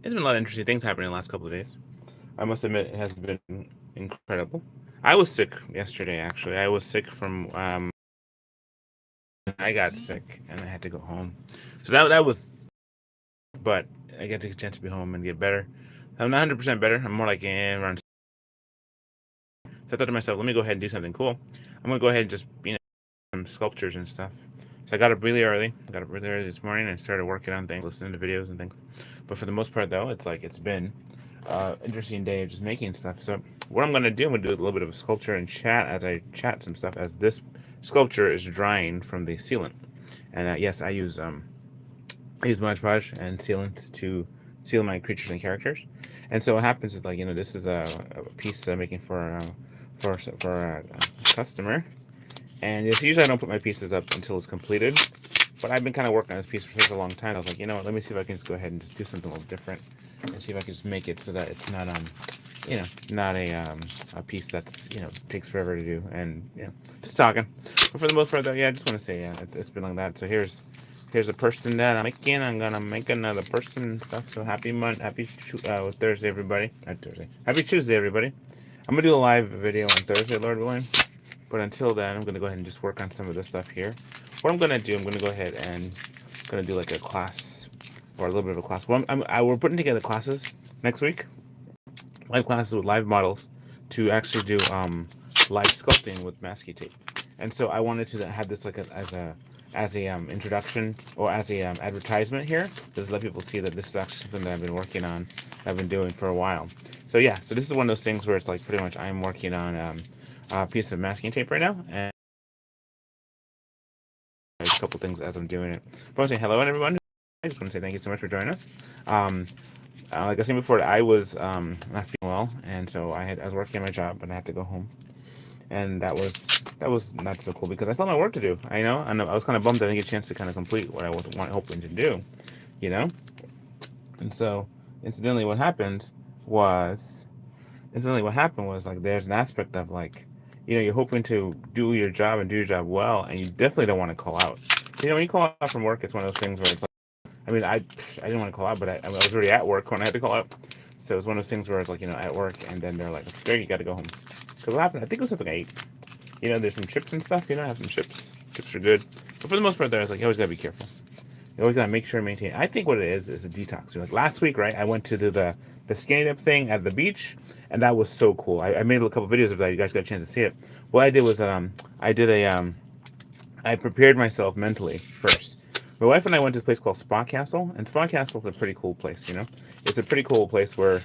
There's been a lot of interesting things happening in the last couple of days. I must admit, it has been incredible. I was sick yesterday, actually. I was sick from, I got sick and I had to go home. So that was, but I got to get a chance to be home and get better. I'm not 100% better. I'm more like around. So I thought to myself, let me go ahead and do something cool. I'm going to go ahead and just, some sculptures and stuff. So I got up really early. I got up really early this morning and started working on things, listening to videos and things. But for the most part, though, it's been interesting day of just making stuff. So what I'm gonna do, I'm gonna do a little bit of a sculpture and chat as I chat some stuff as this sculpture is drying from the sealant. And yes, I use Mod Podge and sealant to seal my creatures and characters. And so what happens is this is a piece that I'm making for a customer. And usually I don't put my pieces up until it's completed. But I've been kind of working on this piece for such a long time. I was like, you know what, let me see if I can just go ahead and just do something a little different and see if I can just make it so that it's not not a piece that's takes forever to do. And just talking. But for the most part though, yeah, I just want to say it's been like that. So here's a person that I'm making. I'm gonna make another person and stuff. So happy Thursday, everybody. Thursday. Happy Tuesday, everybody. I'm gonna do a live video on Thursday, Lord willing. But until then, I'm going to go ahead and just work on some of this stuff here. What I'm going to do, I'm going to go ahead and going to do like a class or a little bit of a class. Well, we're putting together classes next week, live classes with live models to actually do live sculpting with masking tape. And so I wanted to have this like as a introduction or as a advertisement here, just let people see that this is actually something that I've been working on, I've been doing for a while. So yeah, so this is one of those things where it's like pretty much I'm working on a piece of masking tape right now, and a couple things as I'm doing it. But I want to say hello, everyone. I just want to say thank you so much for joining us. Like I said before, I was not feeling well, and so I was working at my job, and I had to go home, and that was not so cool because I still had my work to do. I know, and I was kind of bummed that I didn't get a chance to kind of complete what I was hoping to do, And so, incidentally, what happened was like there's an aspect of like you're hoping to do your job and do your job well, and you definitely don't want to call out. When you call out from work, it's one of those things where it's like, I didn't want to call out, but I was already at work when I had to call out. So it's one of those things where it's like, at work, and then they're like, Greg, you got to go home. Because what happened, I think it was something I ate. There's some chips and stuff, I have some chips. Chips are good. But for the most part, there, I was like, you always got to be careful. You always got to make sure and maintain. I think what it is a detox. Like last week, right, I went to do the skinny dip thing at the beach, and that was so cool. I made a couple videos of that. You guys got a chance to see it. What I did was I prepared myself mentally first. My wife and I went to this place called Spa Castle, and Spa Castle is a pretty cool place. It's a pretty cool place where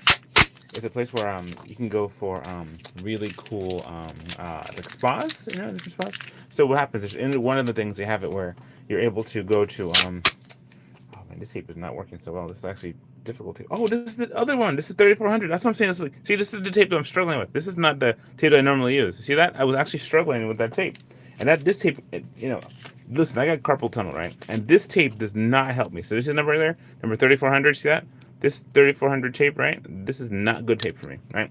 you can go for really cool like spas, different spas. So what happens is in one of the things they have it where you're able to go to oh man, this tape is not working so well. This is actually difficult tape. Oh, this is the other one. This is 3400. That's what I'm saying. See, this is the tape that I'm struggling with. This is not the tape that I normally use. See that? I was actually struggling with that tape. And this tape, listen, I got carpal tunnel, right? And this tape does not help me. So this is number right there, number 3400. See that? This 3400 tape, right? This is not good tape for me, right?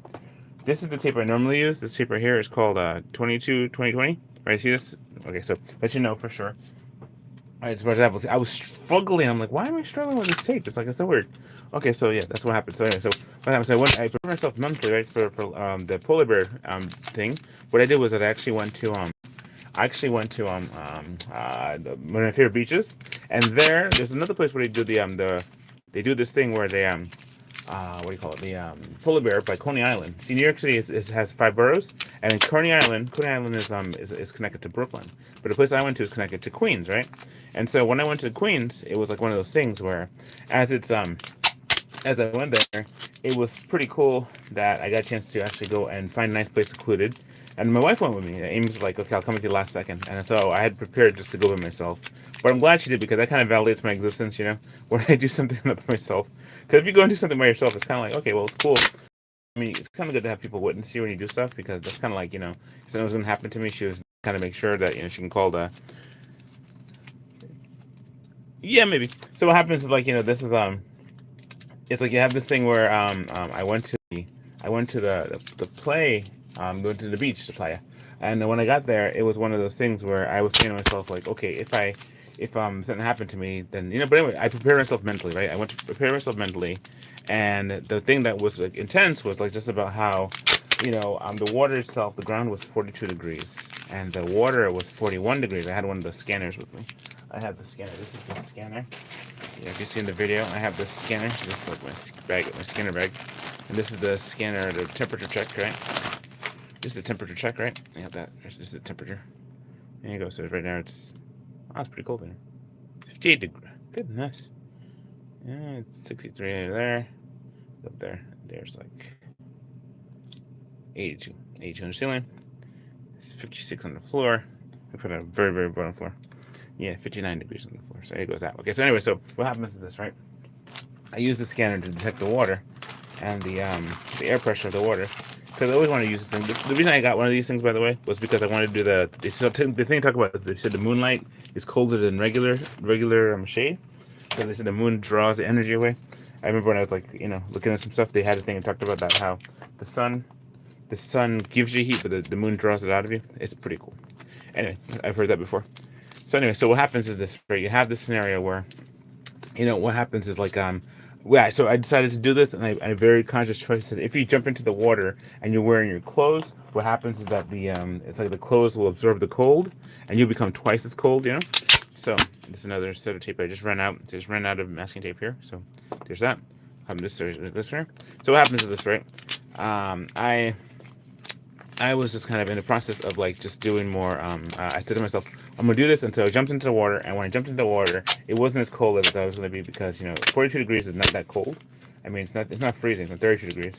This is the tape I normally use. This tape right here is called 2020. Right? See this? Okay, so let you know for sure. All right, so for example, I was struggling. I'm like, why am I struggling with this tape? It's so weird. Okay, so yeah, that's what happened. So anyway, so what happened? So I prepared myself mentally, right, for the polar bear thing. What I did was that I actually went to one of my favorite beaches, and there's another place where they do they do this thing where they what do you call it? The polar bear by Coney Island. See, New York City has 5 boroughs, and in Coney Island is connected to Brooklyn, but the place I went to is connected to Queens, right? And so when I went to Queens, it was like one of those things where, as I went there, it was pretty cool that I got a chance to actually go and find a nice place secluded. And my wife went with me. Amy's like, okay, I'll come with you last second. And so I had prepared just to go by myself. But I'm glad she did because that kind of validates my existence, when I do something by myself. Because if you go and do something by yourself, it's kind of like, okay, well, it's cool. It's kind of good to have people witness you when you do stuff because that's kind of like, if something was going to happen to me, she was kind of make sure that, she can call the... Yeah, maybe. So what happens is like, this is, it's like you have this thing where I went to the play, going to the beach to play, and when I got there, it was one of those things where I was saying to myself like, okay, if something happened to me, then but anyway, I prepared myself mentally, right? I went to prepare myself mentally, And the thing that was like intense was like just about how, the water itself, the ground was 42 degrees, and the water was 41 degrees. I had one of the scanners with me. I have the scanner. This is the scanner. Yeah, if you see in the video, I have the scanner. This is like my bag, my scanner bag, and this is the scanner, the temperature check, right? This is the temperature check, right? You have that. This is the temperature. There you go. So right now it's pretty cold in here. 58 degrees. Goodness. Yeah, it's 63 there. Up there. There's like 82. 82 on the ceiling. It's 56 on the floor. I put a very, very bottom floor. Yeah, 59 degrees on the floor. So there goes that. Okay, so anyway, so what happens is this, right? I use the scanner to detect the water and the air pressure of the water. Because I always want to use this thing. The reason I got one of these things, by the way, was because I wanted to do the thing they talk about. They said the moonlight is colder than regular shade. Because they said the moon draws the energy away. I remember when I was like, looking at some stuff, they had a thing and talked about that, how the sun gives you heat, but the moon draws it out of you. It's pretty cool. Anyway, I've heard that before. So anyway, so what happens is this, right? You have this scenario where, what happens is like, so I decided to do this, and I very conscious choice is if you jump into the water and you're wearing your clothes, what happens is that it's like the clothes will absorb the cold, and you'll become twice as cold, So this is another set of tape I just ran out. Just ran out of masking tape here. So there's that. This here. So what happens is this, right? I was just kind of in the process of like just doing more. I said to myself, I'm gonna do this, and so I jumped into the water. And when I jumped into the water, it wasn't as cold as I thought it was gonna be because 42 degrees is not that cold. I mean, it's not freezing. It's 32 degrees.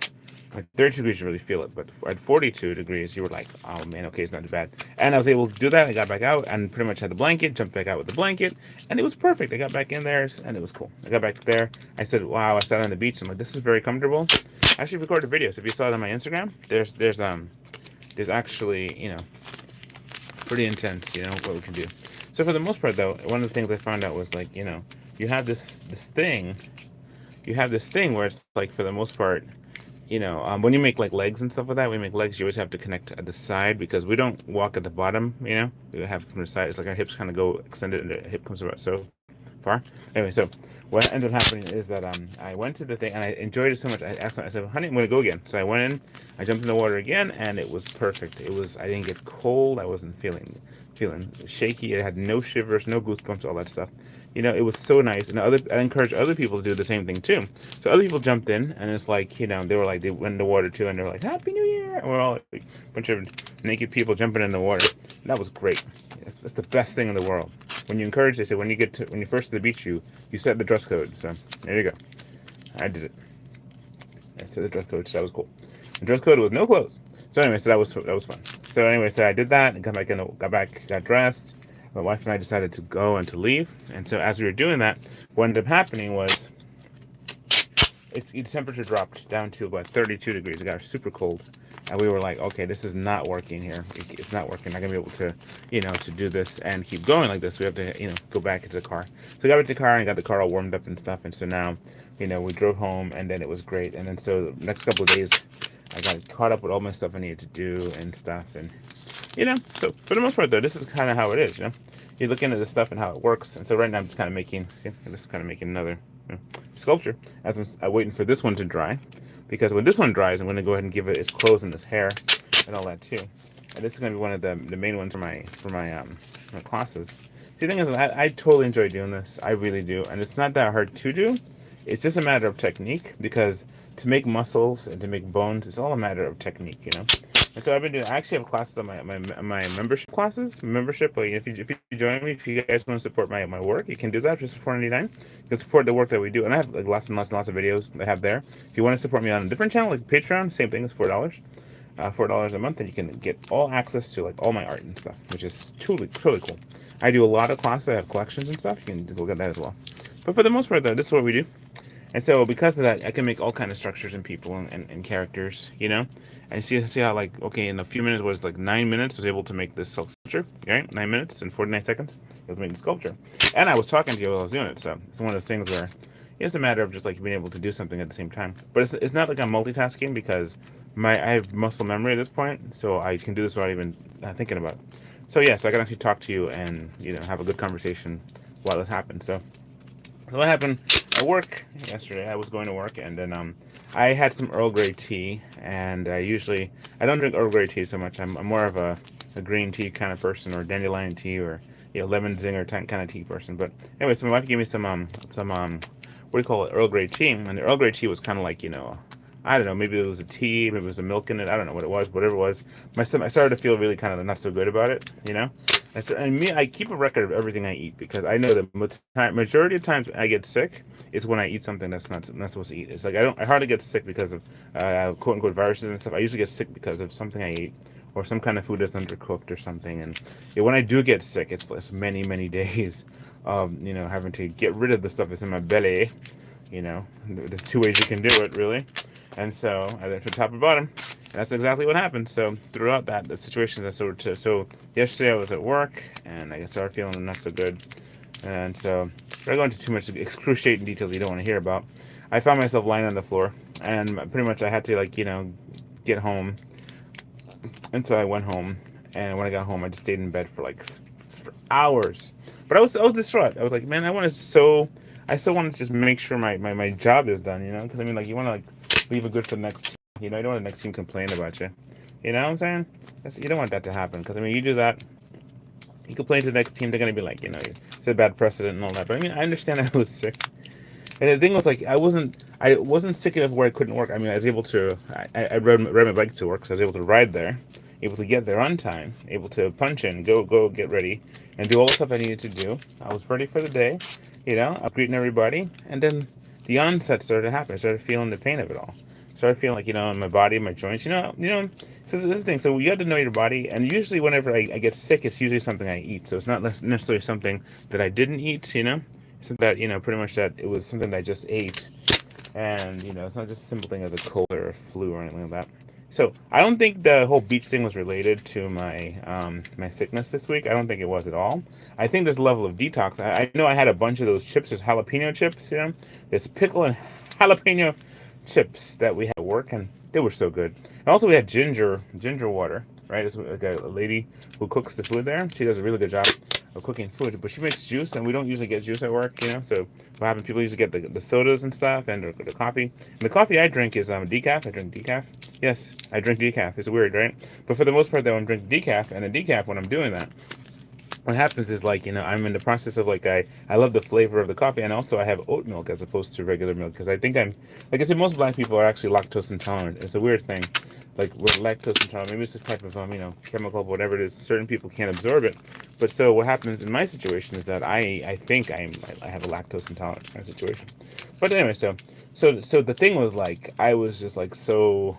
Like 32 degrees, you really feel it, but at 42 degrees, you were like, oh man, okay, it's not too bad. And I was able to do that. I got back out and pretty much had the blanket, jumped back out with the blanket, and it was perfect. I got back in there, and it was cool. I got back there. I said, wow, I sat on the beach. I'm like, this is very comfortable. I actually recorded videos. If you saw it on my Instagram, there's actually, pretty intense, what we can do. So for the most part, though, one of the things I found out was like, you have this thing where it's like, for the most part, when you make like legs and stuff like that, we make legs, you always have to connect at the side because we don't walk at the bottom, we have from the side. It's like our hips kind of go extended and the hip comes about so far. Anyway, so what ended up happening is that I went to the thing and I enjoyed it so much. I said, honey, I'm going to go again. So I went in, I jumped in the water again, and it was perfect. I didn't get cold. I wasn't feeling shaky. I had no shivers, no goosebumps, all that stuff. It was so nice. And I encourage other people to do the same thing too. So other people jumped in, and it's like, they were like, they went in the water too, and they were like, Happy New Year. And we're all like a bunch of naked people jumping in the water. And that was great. It's the best thing in the world. When you encourage, they say, when you're first to the beach, you set the dress code. So there you go. I did it. I set the dress code, so that was cool. The dress code was no clothes. So anyway, so that was fun. So anyway, so I did that and got dressed. My wife and I decided to go and to leave. And so as we were doing that, what ended up happening was the temperature dropped down to about 32 degrees. It got super cold. And we were like, okay, this is not working here. It's not working. I'm not going to be able to, to do this and keep going like this. We have to, go back into the car. So I got into the car and got the car all warmed up and stuff. And so now, we drove home, and then it was great. And then so the next couple of days, I got caught up with all my stuff I needed to do and stuff. And, so for the most part, though, this is kind of how it is, You're looking at the stuff and how it works. And so right now I'm just kind of making, another sculpture as I'm waiting for this one to dry. Because when this one dries, I'm going to go ahead and give it its clothes and its hair and all that too. And this is going to be one of the main ones for my classes. See, the thing is, I totally enjoy doing this. I really do. And it's not that hard to do. It's just a matter of technique, because to make muscles and to make bones, it's all a matter of technique, And so I actually have classes on my membership classes. Like if you join me, if you guys want to support my work, you can do that just for $4.99. You can support the work that we do, and I have like lots and lots of videos I have there. If you want to support me on a different channel like Patreon, same thing, it's $4. $4 a month, and you can get all access to like all my art and stuff, which is truly cool. I do a lot of classes. I have collections and stuff. You can look at that as well. But for the most part, though, this is what we do. And so because of that, I can make all kind of structures and people and characters, And see how, like, okay, in a few minutes, was like 9 minutes, I was able to make this sculpture, right? 9 minutes and 49 seconds, I was making the sculpture. And I was talking to you while I was doing it, so it's one of those things where it's a matter of just like being able to do something at the same time. But it's not like I'm multitasking, because I have muscle memory at this point, so I can do this without even thinking about it. So yeah, so I can actually talk to you and have a good conversation while this happens. So what happened? at work yesterday. I was going to work, and then I had some Earl Grey tea, and I don't drink Earl Grey tea so much. I'm more of a green tea kind of person, or dandelion tea, or lemon zinger kind of tea person. But anyway, so my wife gave me some what do you call it, Earl Grey tea, and the Earl Grey tea was kind of like I don't know, maybe it was a tea, maybe it was a milk in it. I don't know what it was, whatever it was. I started to feel really kind of not so good about it, I keep a record of everything I eat because I know the majority of times I get sick is when I eat something that's not supposed to eat. It's like I hardly get sick because of quote unquote viruses and stuff. I usually get sick because of something I ate or some kind of food that's undercooked or something. And when I do get sick, it's many days of having to get rid of the stuff that's in my belly. There's two ways you can do it, really. And so I went from top to bottom. And that's exactly what happened. So throughout the situation, so yesterday I was at work and I started feeling not so good. And so I go into too much excruciating details you don't want to hear about. I found myself lying on the floor, and pretty much I had to get home. And so I went home, and when I got home, I just stayed in bed for hours. But I was distraught. I was like, man, I still want to just make sure my job is done, because you want to leave it good for the next team. You don't want the next team complain about you. You know what I'm saying? You don't want that to happen, because you do that, you complain to the next team, they're gonna be like, it's a bad precedent and all that. But I understand I was sick, and the thing was I wasn't sick enough where I couldn't work. I was able to. I rode my bike to work, so I was able to ride there, able to get there on time, able to punch in, go get ready, and do all the stuff I needed to do. I was ready for the day, I'm greeting everybody, and then the onset started to happen. I started feeling the pain of it all. Started feeling in my body, my joints, So this is the thing. So you have to know your body, and usually whenever I get sick, it's usually something I eat. So it's not necessarily something that I didn't eat, Something that pretty much that it was something that I just ate, and it's not just a simple thing as a cold or a flu or anything like that. So I don't think the whole beach thing was related to my sickness this week. I don't think it was at all. I think there's a level of detox. I know I had a bunch of those chips. There's jalapeno chips, There's pickle and jalapeno chips that we had at work, and they were so good. And also we had ginger water, right? It's like a lady who cooks the food there. She does a really good job of cooking food, but she makes juice, and we don't usually get juice at work, So what happens? People usually get the sodas and stuff, and the coffee. And the coffee I drink is decaf. I drink decaf. Yes, I drink decaf. It's weird, right? But for the most part, though, I'm drinking decaf, and the decaf, when I'm doing that, what happens is I'm in the process of I love the flavor of the coffee, and also I have oat milk as opposed to regular milk, because I think I'm, like I said, most black people are actually lactose intolerant. It's a weird thing. We're lactose intolerant. Maybe it's a type of chemical, whatever it is. Certain people can't absorb it. But so what happens in my situation is that I think I have a lactose intolerant kind of situation. But anyway, so the thing was I was just so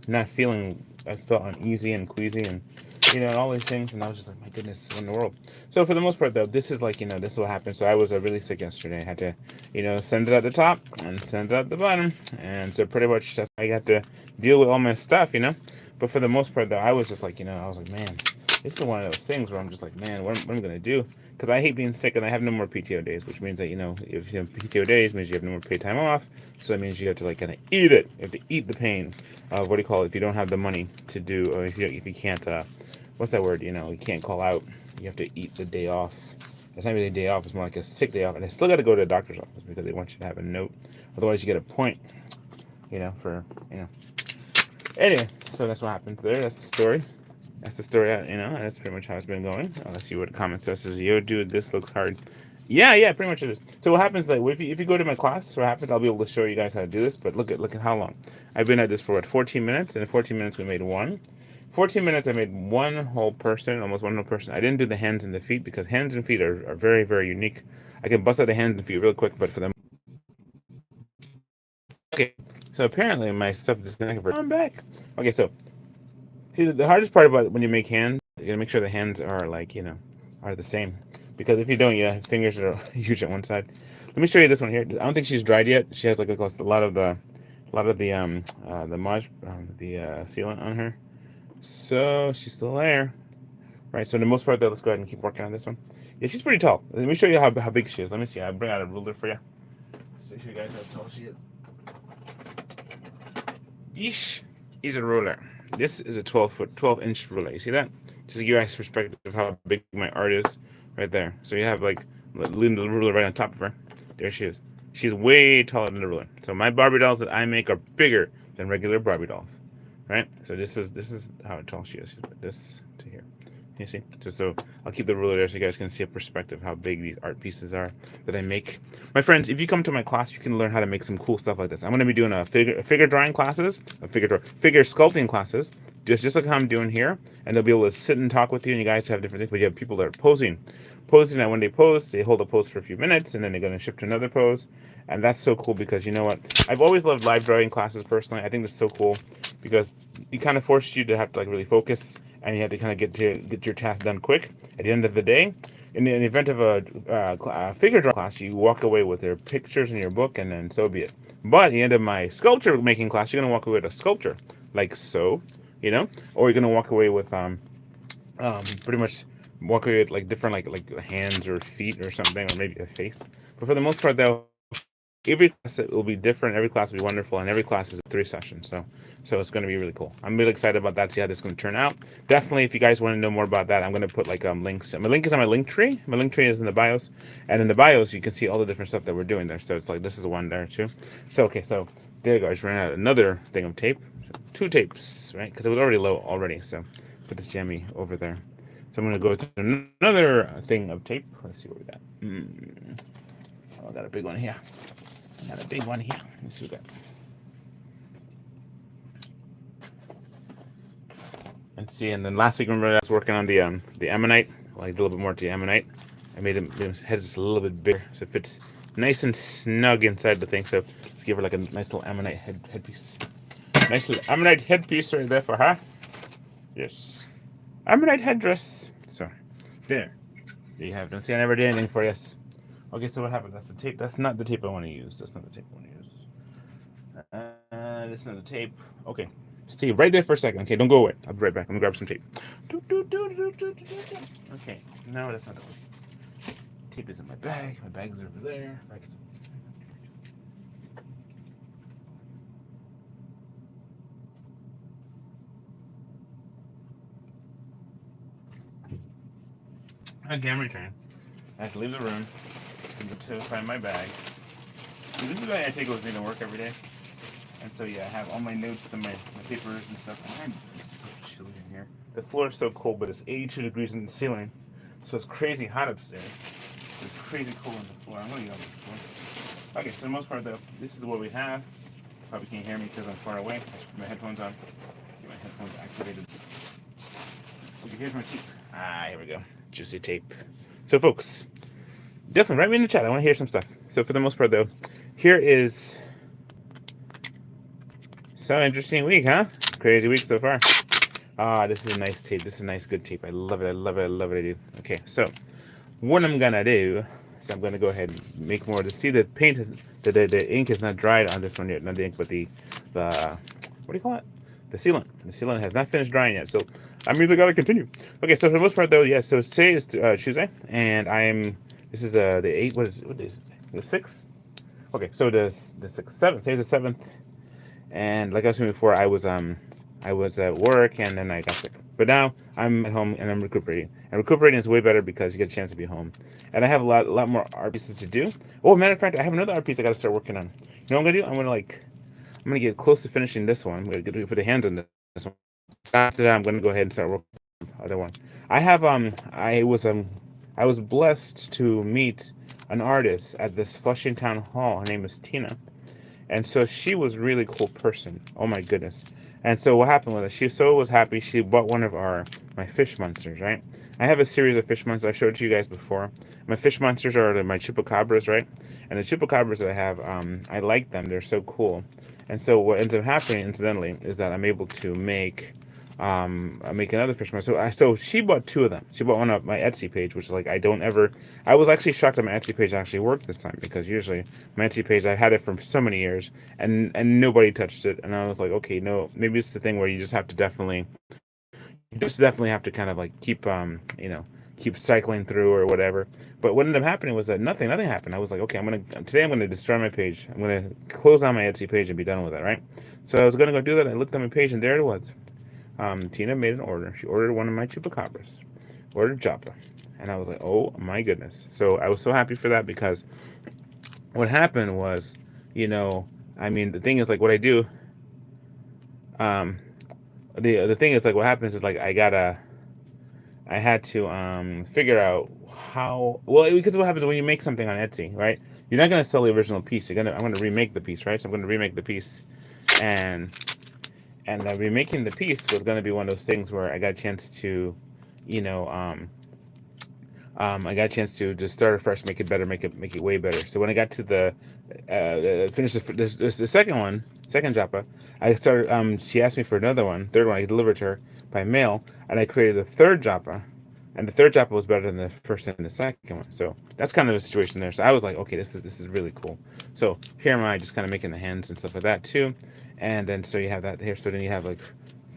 not feeling. I felt uneasy and queasy and and all these things, and I was just like, my goodness, what in the world? So for the most part, though, this is this is what happened. So I was really sick yesterday. I had to send it at the top and send it at the bottom, and so pretty much that's how I got to deal with all my stuff, But for the most part, though, I was just I was like, man, this is one of those things where I'm just like, man, what am I gonna do? Because I hate being sick, and I have no more PTO days, which means that if you have PTO days, means you have no more paid time off. So that means you have to kind of eat it. You have to eat the pain of what do you call it if you don't have the money to do, or if you can't. What's that word? You can't call out. You have to eat the day off. It's not really a day off. It's more like a sick day off. And I still got to go to the doctor's office because they want you to have a note. Otherwise, you get a point. Anyway, so that's what happens there. That's the story. That's the story. And that's pretty much how it's been going. Let's see what the comment says. Yo, dude, this looks hard. Yeah, pretty much it is. So what happens if you go to my class, what happens? I'll be able to show you guys how to do this. But look at how long I've been at this for. 14 minutes, and in 14 minutes we made one. 14 minutes, I made one whole person, almost one whole person. I didn't do the hands and the feet because hands and feet are very, very unique. I can bust out the hands and feet real quick, but for them. Okay, so apparently my stuff is disconnected. I'm back. Okay, so see the hardest part about when you make hands, you gotta make sure the hands are are the same. Because if you don't, you have fingers that are huge at one side. Let me show you this one here. I don't think she's dried yet. She has a lot of the sealant on her. So she's still there, right? So the most part, though, let's go ahead and keep working on this one. Yeah, she's pretty tall. Let me show you how big she is. Let me see. I'll bring out a ruler for you. So show you guys how tall she is. Yeesh, is a ruler. This is a 12-inch ruler. You see that? Just to give you guys perspective of how big my art is, right there. So you have leaving the ruler right on top of her. There she is. She's way taller than the ruler. So my Barbie dolls that I make are bigger than regular Barbie dolls, right? So this is how tall she is. She's like this to here. You see? So I'll keep the ruler there so you guys can see a perspective how big these art pieces are that I make. My friends, if you come to my class, you can learn how to make some cool stuff like this. I'm going to be doing a figure drawing classes, figure sculpting classes, just like how I'm doing here, and they'll be able to sit and talk with you, and you guys have different things. But you have people that are posing, and when they pose, they hold a pose for a few minutes, and then they're going to shift to another pose, and that's so cool because you know what? I've always loved live drawing classes personally. I think it's so cool because it kind of forces you to have to like really focus, and you have to kind of get your task done quick. At the end of the day, in the event of a figure drawing class, you walk away with your pictures in your book, and then so be it. But at the end of my sculpture making class, you're gonna walk away with a sculpture, like so, you know, or you're gonna walk away with pretty much walk away with like different like hands or feet or something, or maybe a face. But for the most part, though, every class will be different. Every class will be wonderful, and every class is 3 sessions. So it's going to be really cool. I'm really excited about that. See how this is going to turn out. Definitely, if you guys want to know more about that, I'm going to put like links. My link is on my link tree. My link tree is in the bios, and in the bios you can see all the different stuff that we're doing there. So it's like this is one there too. So okay, so there you go. I just ran out another thing of tape. So 2 tapes, right? Because it was already low already. So put this jammy over there. So I'm going to go to another thing of tape. Let's see what we got. Oh, I got a big one here. Got a big one here. Let's see what we got. And see, and then last week, remember I was working on the ammonite. Well, I did a little bit more to the ammonite. I made his head just a little bit bigger, so it fits nice and snug inside the thing. So let's give her like a nice little ammonite headpiece. Nice little ammonite headpiece right there for her. Yes, ammonite headdress. So there you have it. See, I never did anything for this. Okay, so what happened? That's the tape. That's not the tape I want to use. That's not the tape I want to use. That's not the tape. Okay, stay right there for a second. Okay, don't go away. I'll be right back. I'm gonna grab some tape. Okay, no, that's not the one. Tape is in my bag. My bag's over there. Okay, I'm returning. I have to leave the room to find my bag. So this is the bag I take with me to work every day. And so yeah, I have all my notes and my papers and stuff. It's so chilly in here. The floor is so cold, but it's 82 degrees in the ceiling. So it's crazy hot upstairs. It's crazy cold on the floor. I'm gonna get on the floor. Okay, so for the most part though, this is what we have. Probably can't hear me because I'm far away. I should put my headphones on. Get my headphones activated. Okay, here's my tape. Here we go. Juicy tape. So folks, definitely write me in the chat. I want to hear some stuff. So for the most part though, here is so interesting week, huh? Crazy week so far. This is a nice tape. This is a nice good tape. I love it. I love it. I love it. I do. Okay, so what I'm gonna do is I'm gonna go ahead and make more. To see the paint has the ink is not dried on this one yet. Not the ink, but the what do you call it? The sealant. The sealant has not finished drying yet. So that means I gotta continue. Okay, so for the most part though, yeah. So today is Tuesday, and this is the 8th. What is it? The 6th. Okay, so the 6th, 7th. Today's the 7th. And like I was saying before, I was at work and then I got sick. But now I'm at home and I'm recuperating. And recuperating is way better because you get a chance to be home. And I have a lot more art pieces to do. Oh, matter of fact, I have another art piece I got to start working on. You know what I'm gonna do? I'm gonna get close to finishing this one. I'm gonna put the hands on this one. After that, I'm gonna go ahead and start working on the other one. I was blessed to meet an artist at this Flushing Town Hall. Her name is Tina. And so she was a really cool person. Oh my goodness. And so what happened was she was happy she bought one of my fish monsters, right? I have a series of fish monsters. I showed it to you guys before. My fish monsters are my chupacabras, right? And the chupacabras that I have, I like them. They're so cool. And so what ends up happening, incidentally, is that I'm able to make another fish monster. So she bought 2 of them. She bought one on my Etsy page, which is like I was actually shocked that my Etsy page actually worked this time, because usually my Etsy page, I had it for so many years and nobody touched it. And I was like, okay, no, maybe it's the thing where you just definitely have to kind of like keep keep cycling through or whatever. But what ended up happening was that nothing happened. I was like, okay, today I'm gonna destroy my page. I'm gonna close down my Etsy page and be done with it, right? So I was gonna go do that. I looked at my page and there it was. Tina made an order. She ordered one of my chupacabras, ordered Joppa, and I was like, oh my goodness. So I was so happy for that, because what happened was, you know, I mean, the thing is like what I do. Um, the thing is like what happens is like I had to figure out how well, because what happens when you make something on Etsy, right? You're not gonna sell the original piece. I'm gonna remake the piece, right? So I'm gonna remake the piece, and remaking the piece was gonna be one of those things where I got a chance to, you know, I got a chance to just start afresh, make it better, make it way better. So when I got to the finish the second one, second Japa, I started. She asked me for another one, third one. I delivered to her by mail, and I created a third Japa, and the third Japa was better than the first and the second one. So that's kind of the situation there. So I was like, okay, this is really cool. So here am I, just kind of making the hands and stuff like that too, and then so you have that here. So then you have like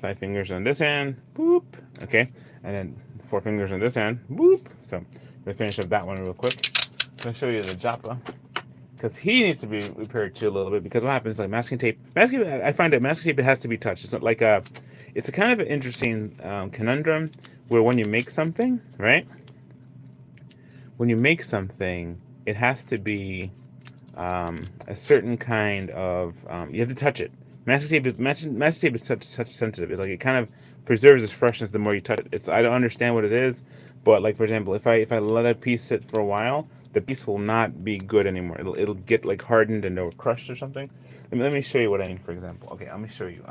5 fingers on this hand, boop, okay, and then 4 fingers on this hand, boop. So I'm gonna finish up that one real quick. I'm gonna show you the Japa because he needs to be repaired too a little bit, because what happens like masking tape, I find that masking tape, it has to be touched. It's not like it's a kind of an interesting conundrum where when you make something, right? When you make something, it has to be a certain kind of you have to touch it. Masking tape is such sensitive. It's like it kind of preserves its freshness the more you touch it. It's I don't understand what it is, but like for example, if I let a piece sit for a while, the piece will not be good anymore. It'll get like hardened and or crushed or something. Let me show you what I mean. For example, okay, let me show you.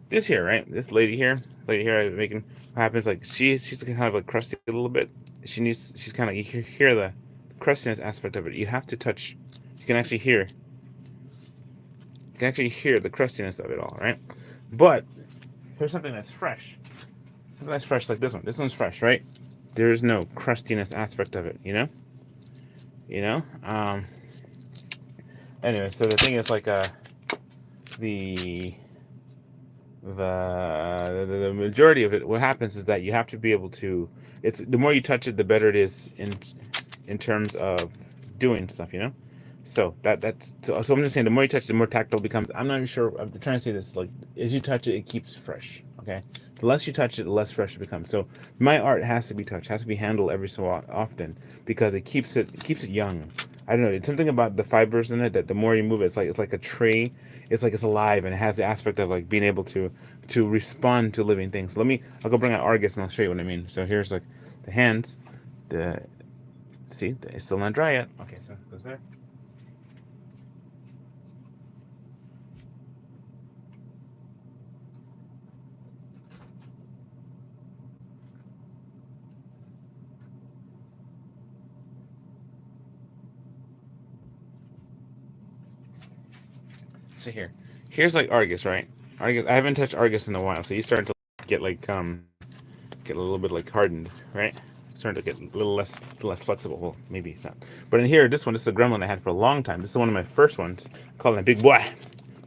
This here, right? This lady here, I'm making. What happens? Like she's kind of like crusty a little bit. She's kind of, you hear the crustiness aspect of it. You have to touch. You can actually hear. You can actually hear the crustiness of it all, right? But here's something that's fresh. Something that's fresh, like this one. This one's fresh, right? There's no crustiness aspect of it, you know. You know. Anyway, so the thing is like the the majority of it, what happens is that you have to be able to, it's the more you touch it, the better it is in terms of doing stuff, you know. So so I'm just saying, the more you touch it, the more tactile it becomes. I'm not even sure, I'm trying to say this, like as you touch it, it keeps fresh, okay? The less you touch it, the less fresh it becomes. So my art has to be touched, has to be handled every so often, because it keeps it young. I don't know. It's something about the fibers in it that the more you move it, it's like a tree. It's like it's alive, and it has the aspect of like being able to respond to living things. I'll go bring out Argus and I'll show you what I mean. So here's like the hands. See, it's still not dry yet. Okay, so it goes there. So here's like Argus, right? Argus. I haven't touched Argus in a while, so he's starting to get like get a little bit like hardened, right? Starting to get a little less flexible. Well, maybe it's not. But in here, this is a gremlin I had for a long time. This is one of my first ones. I call it a big boy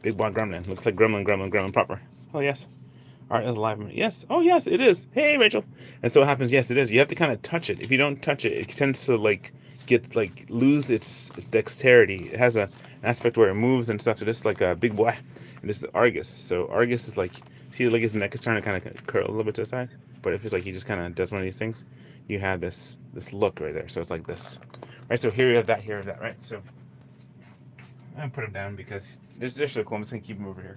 gremlin. Looks like gremlin proper. Oh yes, art is alive. Yes. Oh yes, it is. Hey Rachel. And so what happens? Yes, it is. You have to kind of touch it. If you don't touch it, it tends to like get like lose its dexterity. It has an aspect where it moves and stuff. So this is like a big boy, and this is Argus. So Argus is like, see, like his neck is trying to kind of curl a little bit to the side. But if it's like he just kind of does one of these things, you have this look right there. So it's like this, right? So here you have that, here you have that, right? So I'm gonna put him down because they're so cool. I'm just gonna keep him over here.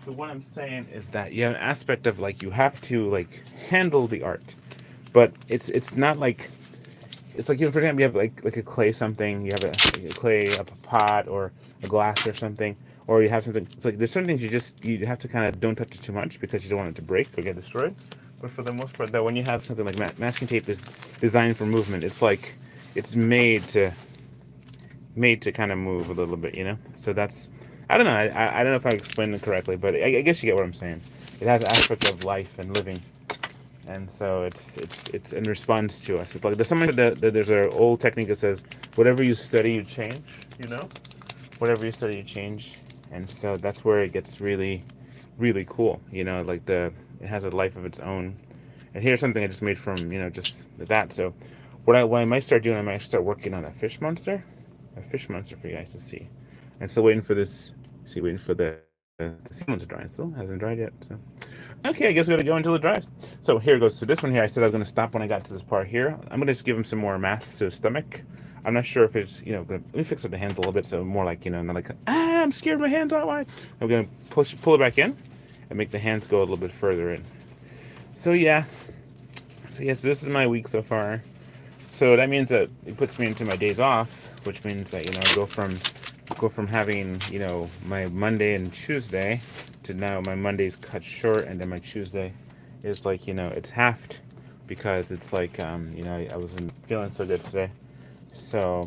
So what I'm saying is that you have an aspect of like you have to like handle the art, but it's not like, it's like, you know, for example, you have like a clay something, you have a clay, a pot or a glass or something, or you have something. It's like there's certain things you have to kind of don't touch it too much because you don't want it to break or get destroyed. But for the most part, that when you have something like masking tape is designed for movement, it's like it's made to kind of move a little bit, you know. So that's, I don't know. I don't know if I explained it correctly, but I guess you get what I'm saying. It has an aspect of life and living, and so it's in response to us. It's like there's something that there's an old technique that says whatever you study, you change. You know, whatever you study, you change, and so that's where it gets really, really cool. You know, like it has a life of its own. And here's something I just made from, you know, just that. So what I might start doing, I might start working on a fish monster for you guys to see. And still waiting for this. See, waiting for the the sealant to dry. It still hasn't dried yet. So okay, I guess we gotta go until it dries. So here it goes. So this one here, I said I was gonna stop when I got to this part here. I'm gonna just give him some more mass to his stomach. I'm not sure if it's, but let me fix up the hands a little bit, so more like, not like, I'm scared my hands aren't wide. I'm gonna pull it back in and make the hands go a little bit further in. So yeah. So yes, this is my week so far. So that means that it puts me into my days off, which means that, I go from having, my Monday and Tuesday to now my Monday's cut short, and then my Tuesday is like, it's halved because it's like, I wasn't feeling so good today. So,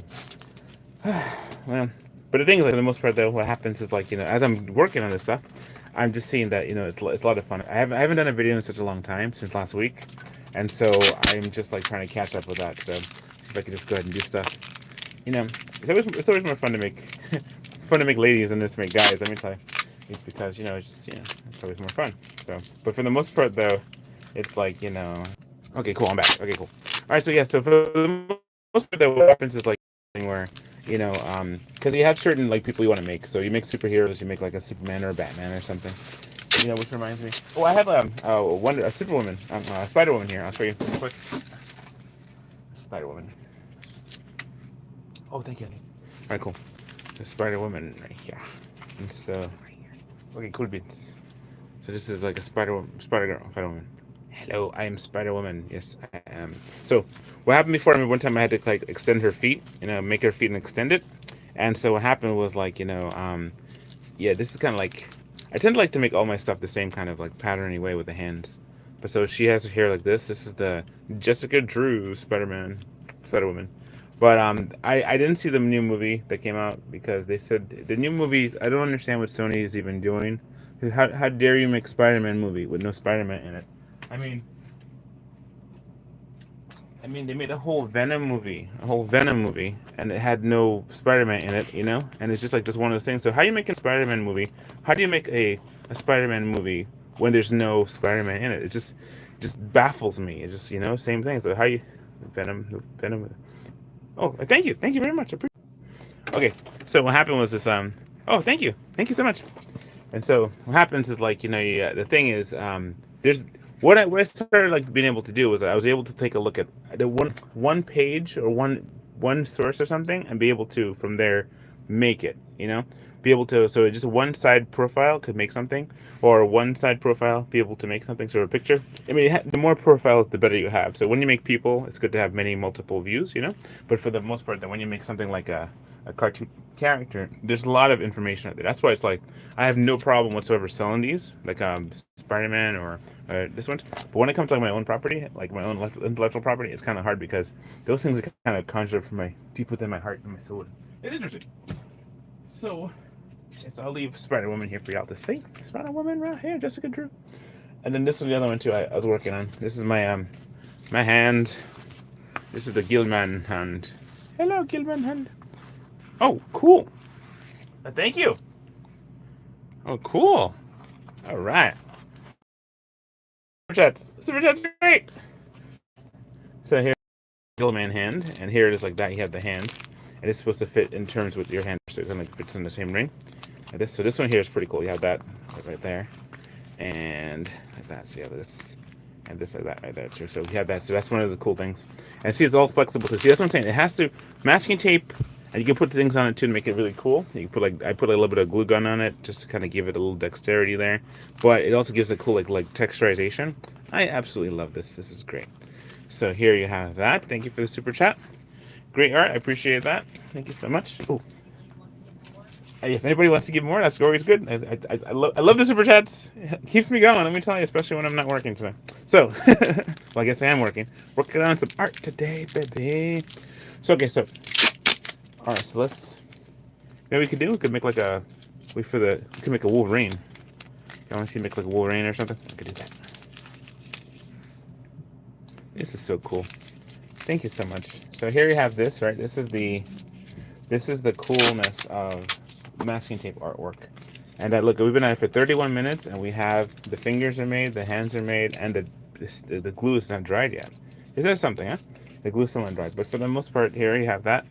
well, but the thing is, like, for the most part, though, what happens is, like, as I'm working on this stuff, I'm just seeing that, it's a lot of fun. I haven't done a video in such a long time, since last week, and so I'm just, like, trying to catch up with that. So, see if I can just go ahead and do stuff. It's always more fun to make fun to make ladies than to make guys. Let me tell you, it's because it's just it's always more fun. So, but for the most part, though, it's like Okay, cool. I'm back. Okay, cool. All right, so yeah, so for the most part, though, what happens is like where because you have certain like people you want to make. So you make superheroes, you make like a Superman or a Batman or something. Which reminds me. Oh, I have a Superwoman, a Spider Woman here. I'll show you real quick. Spider Woman. Oh, thank you. All right, cool. The Spider Woman right here. And so, okay, cool beans. So this is like a Spider Woman. Hello, I am Spider Woman. Yes, I am. So what happened before? I mean, one time I had to like extend her feet, make her feet and extend it. And so what happened was like, yeah, this is kind of like, I tend to like to make all my stuff the same kind of like patterny way with the hands. But so she has her hair like this. This is the Jessica Drew Spider Woman. But I didn't see the new movie that came out because they said the new movies. I don't understand what Sony is even doing. How dare you make Spider-Man movie with no Spider-Man in it? I mean, they made a whole Venom movie, and it had no Spider-Man in it, and it's just like this one of those things. So how do you make a Spider-Man movie? How do you make a Spider-Man movie when there's no Spider-Man in it? It just baffles me. It's just same thing. So how you Venom? Oh, thank you very much. Okay, so what happened was this. Oh, thank you so much. And so what happens is like the thing is there's what I started like being able to do was I was able to take a look at the one page or one source or something and be able to from there make it, be able to, so just one side profile could make something, or one side profile be able to make something, sort of picture. I mean, the more profiles the better you have. So when you make people, it's good to have many multiple views, but for the most part, then when you make something like a cartoon character, there's a lot of information out there. That's why it's like I have no problem whatsoever selling these, like Spider-Man or this one. But when it comes to like my own property, like my own intellectual property, it's kind of hard because those things are kind of conjured from my deep within my heart and my soul. It's interesting. So I'll leave Spider Woman here for y'all to see. Spider Woman right here, Jessica Drew. And then this is the other one too. I was working on. This is my my hand. This is the Gilman hand. Hello, Gilman hand. Oh, cool. Thank you. Oh, cool. All right. Super chats, great. So here, Gilman hand, and here it is like that. You have the hand, and it's supposed to fit in terms with your hand, so it kind of fits in the same ring. Like this. So this one here is pretty cool. You have that right there, and like that. So you have this, and this like that right there too. So you have that. So that's one of the cool things. And see, it's all flexible. See, that's what I'm saying. It has to masking tape. And you can put things on it too to make it really cool. You can put I put a little bit of glue gun on it just to kind of give it a little dexterity there. But it also gives a cool like texturization. I absolutely love this. This is great. So here you have that. Thank you for the super chat. Great art. I appreciate that. Thank you so much. Ooh. If anybody wants to give more, that's always good. I love the super chats. It keeps me going. Let me tell you, especially when I'm not working today. So, well, I guess I am working. Working on some art today, baby. So okay, so. All right, so let's. Maybe we could make like a. We could make a Wolverine. You want to see make like a Wolverine or something? I could do that. This is so cool. Thank you so much. So here you have this, right? This is the coolness of masking tape artwork. And look, we've been at it for 31 minutes, and we have the fingers are made, the hands are made, and the glue is not dried yet. Is that something, huh? The glue's still not dried, but for the most part, here you have that.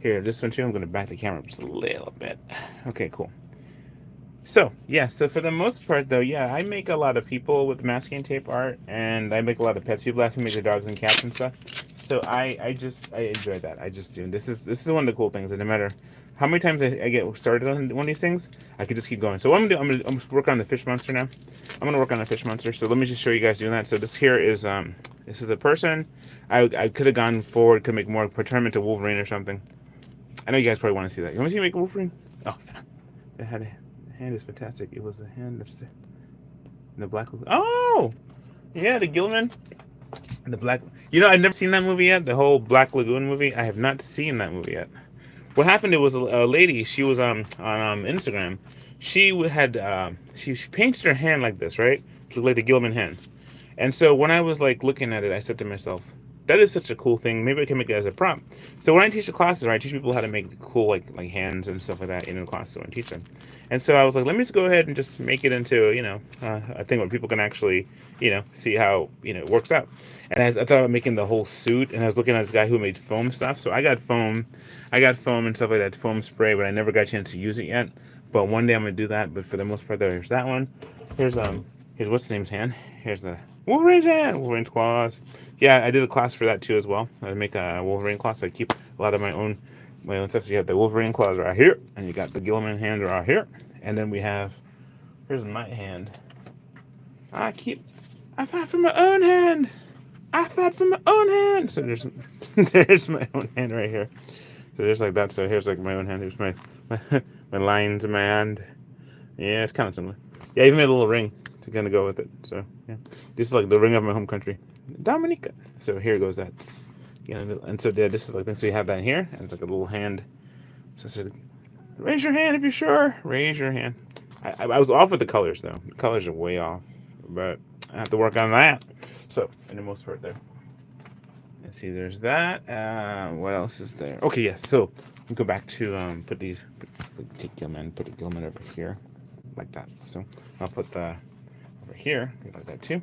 Here, this one too, I'm going to back the camera just a little bit. Okay, cool. So yeah, so for the most part though, yeah, I make a lot of people with masking tape art, and I make a lot of pets. People ask me to make their dogs and cats and stuff. So I enjoy that. I just do. And this is one of the cool things. And no matter how many times I get started on one of these things, I could just keep going. So what I'm gonna work on the fish monster now. I'm gonna work on the fish monster. So let me just show you guys doing that. So this is a person. I could have gone forward, could make more, turn him into Wolverine or something. I know you guys probably want to see that. You want to see me make a Wolverine? Oh, it had a hand is fantastic. It was a hand that's in the black. Oh, yeah, the Gilman, the black. You know, I've never seen that movie yet. The whole Black Lagoon movie. I have not seen that movie yet. What happened? It was a lady. She was on Instagram. She painted her hand like this, right? To look like the Gilman hand. And so when I was like looking at it, I said to myself, that is such a cool thing. Maybe I can make it as a prompt. So when I teach the classes, right, I teach people how to make cool like hands and stuff like that in the classes when I teach them. And so I was like, let me just go ahead and just make it into a thing where people can actually see how it works out. And I thought about making the whole suit, and I was looking at this guy who made foam stuff. So I got foam and stuff like that, foam spray, but I never got a chance to use it yet. But one day I'm gonna do that. But for the most part, there's that one. Here's what's his name's hand. Here's the Wolverine's hand, Wolverine's claws. Yeah, I did a class for that too as well. I make a Wolverine claw, so I keep a lot of my own stuff. So you have the Wolverine claws right here, and you got the Gilman hand right here, and then we have here's my hand. I fought for my own hand. I fought for my own hand. So there's my own hand right here. So there's like that. So here's like my own hand. Here's my lines in my hand. Yeah, it's kind of similar. Yeah, I even made a little ring to kind of go with it. So yeah, this is like the ring of my home country, Dominica. So here goes that. And so yeah, this is like this. So you have that here, and it's like a little hand. So I said, raise your hand if you're sure. Raise your hand. I was off with the colors though. The colors are way off, but I have to work on that. So in the most part there. Let's see, there's that. What else is there? Okay, yes. So we go back to take Gilman, put a Gilman over here, like that. So I'll put the over here, like that too.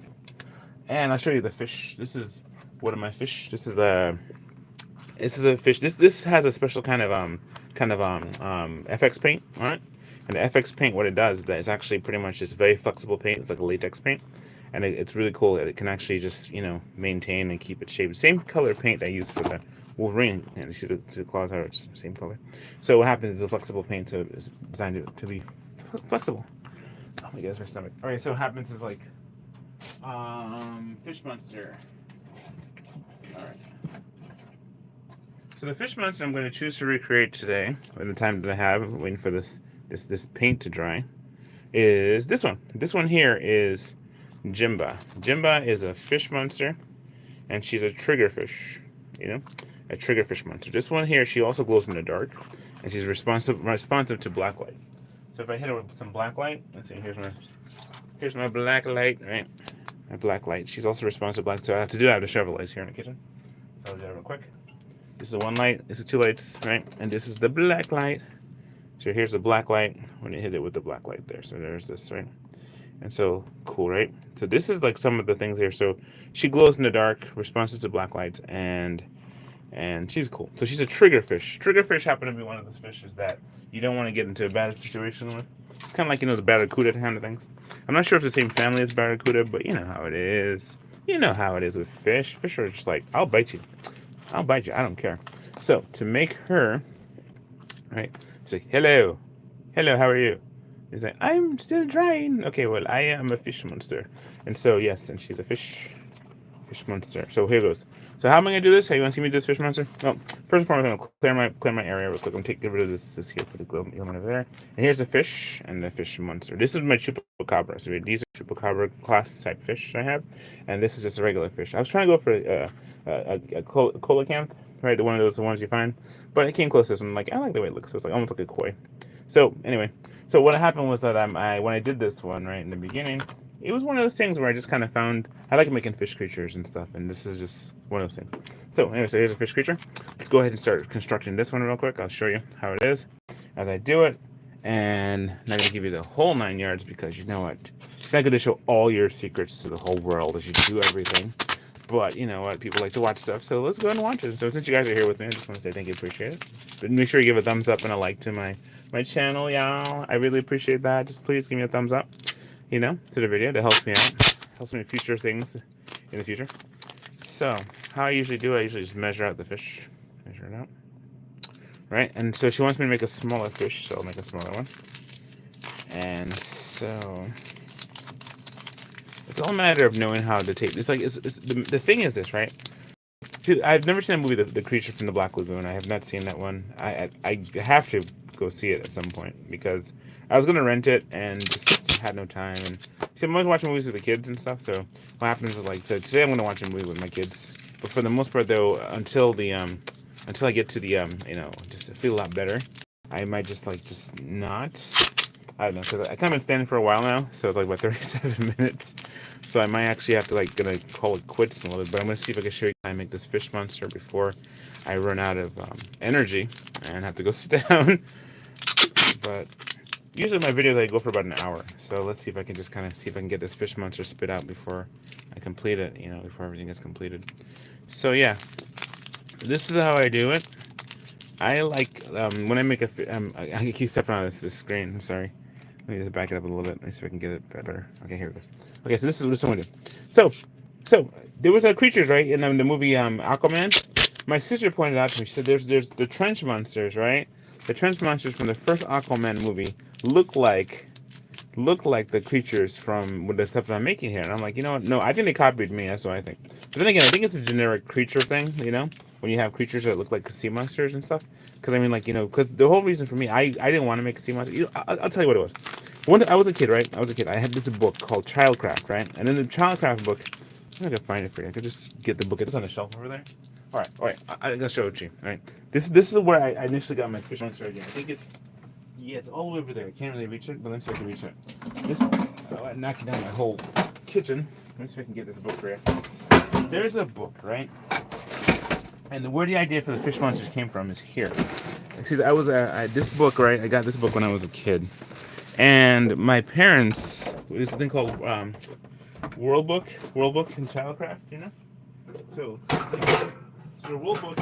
And I'll show you the fish. This is one of my fish. This is a fish. This has a special kind of FX paint on it. And the FX paint, what it does is that it's actually pretty much just very flexible paint. It's like a latex paint. And it's really cool that it can actually just, maintain and keep it shaped. Same color paint I use for the Wolverine. And you see the claws are the same color. So what happens is a flexible paint is designed to be flexible. Oh my gosh, my stomach. All right, so what happens is like fish monster. All right. So the fish monster I'm going to choose to recreate today, in the time that I have, waiting for this paint to dry, is this one. This one here is Jimba. Jimba is a fish monster, and she's a triggerfish. A triggerfish monster. This one here, she also glows in the dark, and she's responsive to black light. So if I hit her with some black light, let's see, here's my black light, right? My black light. She's also responsive to black, so I have the shovel lights here in the kitchen. So I'll do that real quick. This is the one light, this is two lights, right? And this is the black light. So here's the black light when you hit it with the black light there. So there's this, right? And so cool, right? So this is like some of the things here. So she glows in the dark, responses to black light, and she's cool. So she's a triggerfish. Triggerfish happen to be one of those fishes that you don't want to get into a bad situation with. It's kind of like, the barracuda kind of things. I'm not sure if it's the same family as barracuda, but you know how it is. You know how it is with fish. Fish are just like, I'll bite you. I'll bite you. I don't care. So to make her, right? She's like, hello, how are you? He's like, I'm still drying. Okay, well, I am a fish monster. And so, yes, and she's a fish monster. So here goes. So how am I going to do this? How you want to see me do this fish monster? Well, first and foremost, I'm going to clear my area real quick. I'm going to get rid of this here, put the Gilman over there. And here's the fish and the fish monster. This is my chupacabra. So these are chupacabra class type fish I have. And this is just a regular fish. I was trying to go for a coelacanth, right? One of those, the ones you find. But it came close to this one. I'm like, I like the way it looks. So it's like almost like a koi. So anyway, so what happened was that when I did this one, right, in the beginning, it was one of those things where I just kind of found, I like making fish creatures and stuff, and this is just one of those things. So anyway, so here's a fish creature. Let's go ahead and start constructing this one real quick. I'll show you how it is as I do it. And I'm not going to give you the whole 9 yards because you know what? It's not going to show all your secrets to the whole world as you do everything. But you know what? People like to watch stuff, so let's go ahead and watch it. So since you guys are here with me, I just want to say thank you, appreciate it. But make sure you give a thumbs up and a like to my channel, y'all. I really appreciate that. Just please give me a thumbs up, you know, to the video. That helps me out. Helps me future things in the future. So how I usually do, I usually just measure out the fish. Measure it out. Right? And so she wants me to make a smaller fish, so I'll make a smaller one. And so it's all a matter of knowing how to take. It's like the thing is this, right? Dude, I've never seen a movie, the Creature from the Black Lagoon. I have not seen that one. I have to go see it at some point because I was gonna rent it and just had no time. And see, I'm always watching movies with the kids and stuff. So what happens is like, so today I'm gonna watch a movie with my kids. But for the most part, though, until I get to the you know, just feel a lot better, I might just not. I don't know, because I've kind of been standing for a while now, so it's like about 37 minutes. So I might actually have to gonna call it quits in a little bit, but I'm gonna see if I can show you how I make this fish monster before I run out of energy and have to go sit down. But usually my videos I go for about an hour, so let's see if I can just kind of see if I can get this fish monster spit out before I complete it, you know, before everything gets completed. So yeah, this is how I do it. I like when I make a I keep stepping on this screen. I'm sorry. Let me just back it up a little bit. Let me see if I can get it better. Okay, here it goes. Okay, so this is what I'm gonna do. So there was creatures, right, in the movie Aquaman. My sister pointed out to me. She said there's the trench monsters, right? The trench monsters from the first Aquaman movie look like the creatures from the stuff that I'm making here. And I'm like, you know what? No, I think they copied me. That's what I think. But then again, I think it's a generic creature thing, you know, when you have creatures that look like sea monsters and stuff. Because I mean, like, you know, because the whole reason for me, I didn't want to make a sea monster. You know, I'll tell you what it was. When I was a kid, right? I was a kid. I had this book called Childcraft, right? And in the Childcraft book, I'm not gonna find it for you. I could just get the book. It's on the shelf over there. All right. I'm gonna show it to you. All right. This is where I initially got my fish monster idea. I think it's. Yeah, it's all over there. I can't really reach it, but let me see if I can reach it. This, knocking down my whole kitchen. Let me see if I can get this book for you. There's a book, right? And where the idea for the fish monsters came from is here. Excuse me, this book, right? I got this book when I was a kid. And my parents, there's a thing called World Book in Childcraft, you know? So the World Book,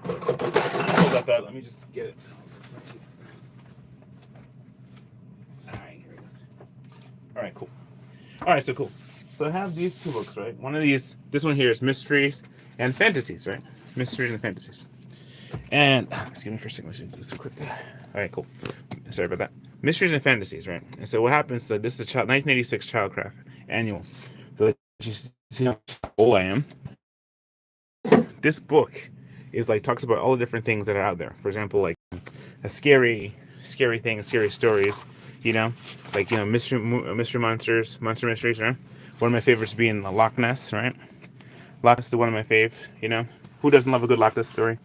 hold up that, let me just get it. Alright, cool. Alright, so cool. So I have these two books, right? One of these, this one here is Mysteries and Fantasies, right? Mysteries and Fantasies. And, excuse me for a second, let's do some quick. Alright, cool. Sorry about that. Mysteries and Fantasies, right? And so what happens, so this is the 1986 Childcraft Annual. So you see how old I am. This book is talks about all the different things that are out there. For example, like a scary thing, scary stories. You know, mystery monsters, monster mysteries, right? One of my favorites being Loch Ness, right? Loch Ness is one of my fave, you know? Who doesn't love a good Loch Ness story,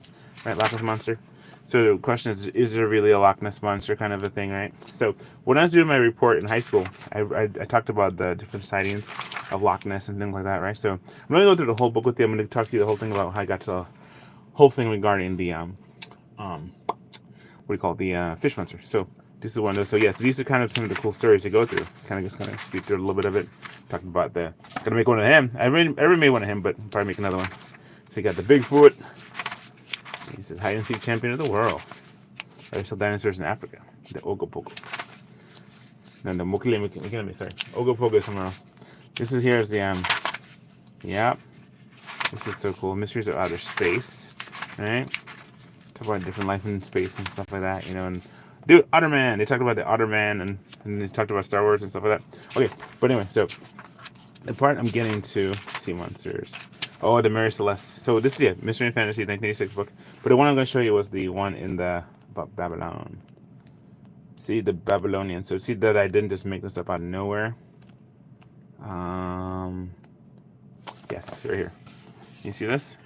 right? Loch Ness monster. So the question is there really a Loch Ness monster kind of a thing, right? So when I was doing my report in high school, I talked about the different sightings of Loch Ness and things like that, right? So I'm going to go through the whole book with you. I'm going to talk to you the whole thing about how I got to the whole thing regarding the, what do you call it? The fish monster. So this is one of those. So yes, these are kind of some of the cool stories to go through. Kind of speed through a little bit of it. Talking about gonna make one of him. I already made one of him, but probably make another one. So you got the Bigfoot. He says hide and seek champion of the world. There's still dinosaurs in Africa. The Ogopogo. Then the Mukilemi, sorry. Ogopogo is somewhere else. This is here is the yep. This is so cool. Mysteries of outer space. Right? Talk about different life in space and stuff like that, you know, and dude, Otterman. They talked about the Otterman and they talked about Star Wars and stuff like that. Okay, but anyway, so the part I'm getting to sea monsters. Oh, the Mary Celeste. So this is Mystery and Fantasy 1986 book. But the one I'm going to show you was the one in the about Babylon. See the Babylonian. So see that I didn't just make this up out of nowhere. Yes, right here. You see this?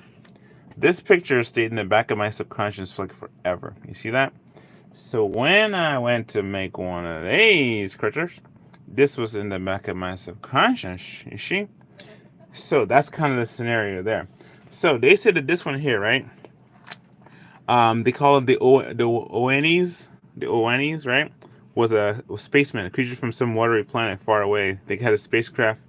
This picture stayed in the back of my subconscious for forever. You see that? So when I went to make one of these critters, this was in the back of my subconscious, you see? So that's kind of the scenario there. So they said that this one here, right? They call it the Oanies. The Oanies, right? Was a spaceman, a creature from some watery planet far away. They had a spacecraft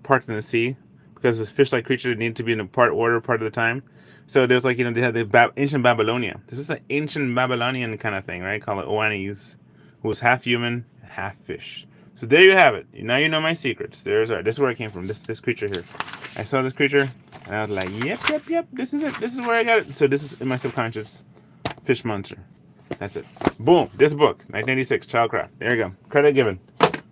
parked in the sea because this fish-like creature needed to be in a part order part of the time. So there's like, they had the ancient Babylonia. This is an ancient Babylonian kind of thing, right? Called it Oannes, who was half human, half fish. So there you have it. Now you know my secrets. This is where I came from. This creature here. I saw this creature and I was like, yep. This is it. This is where I got it. So this is in my subconscious. Fish monster. That's it. Boom. This book, 1986, Childcraft. There you go. Credit given.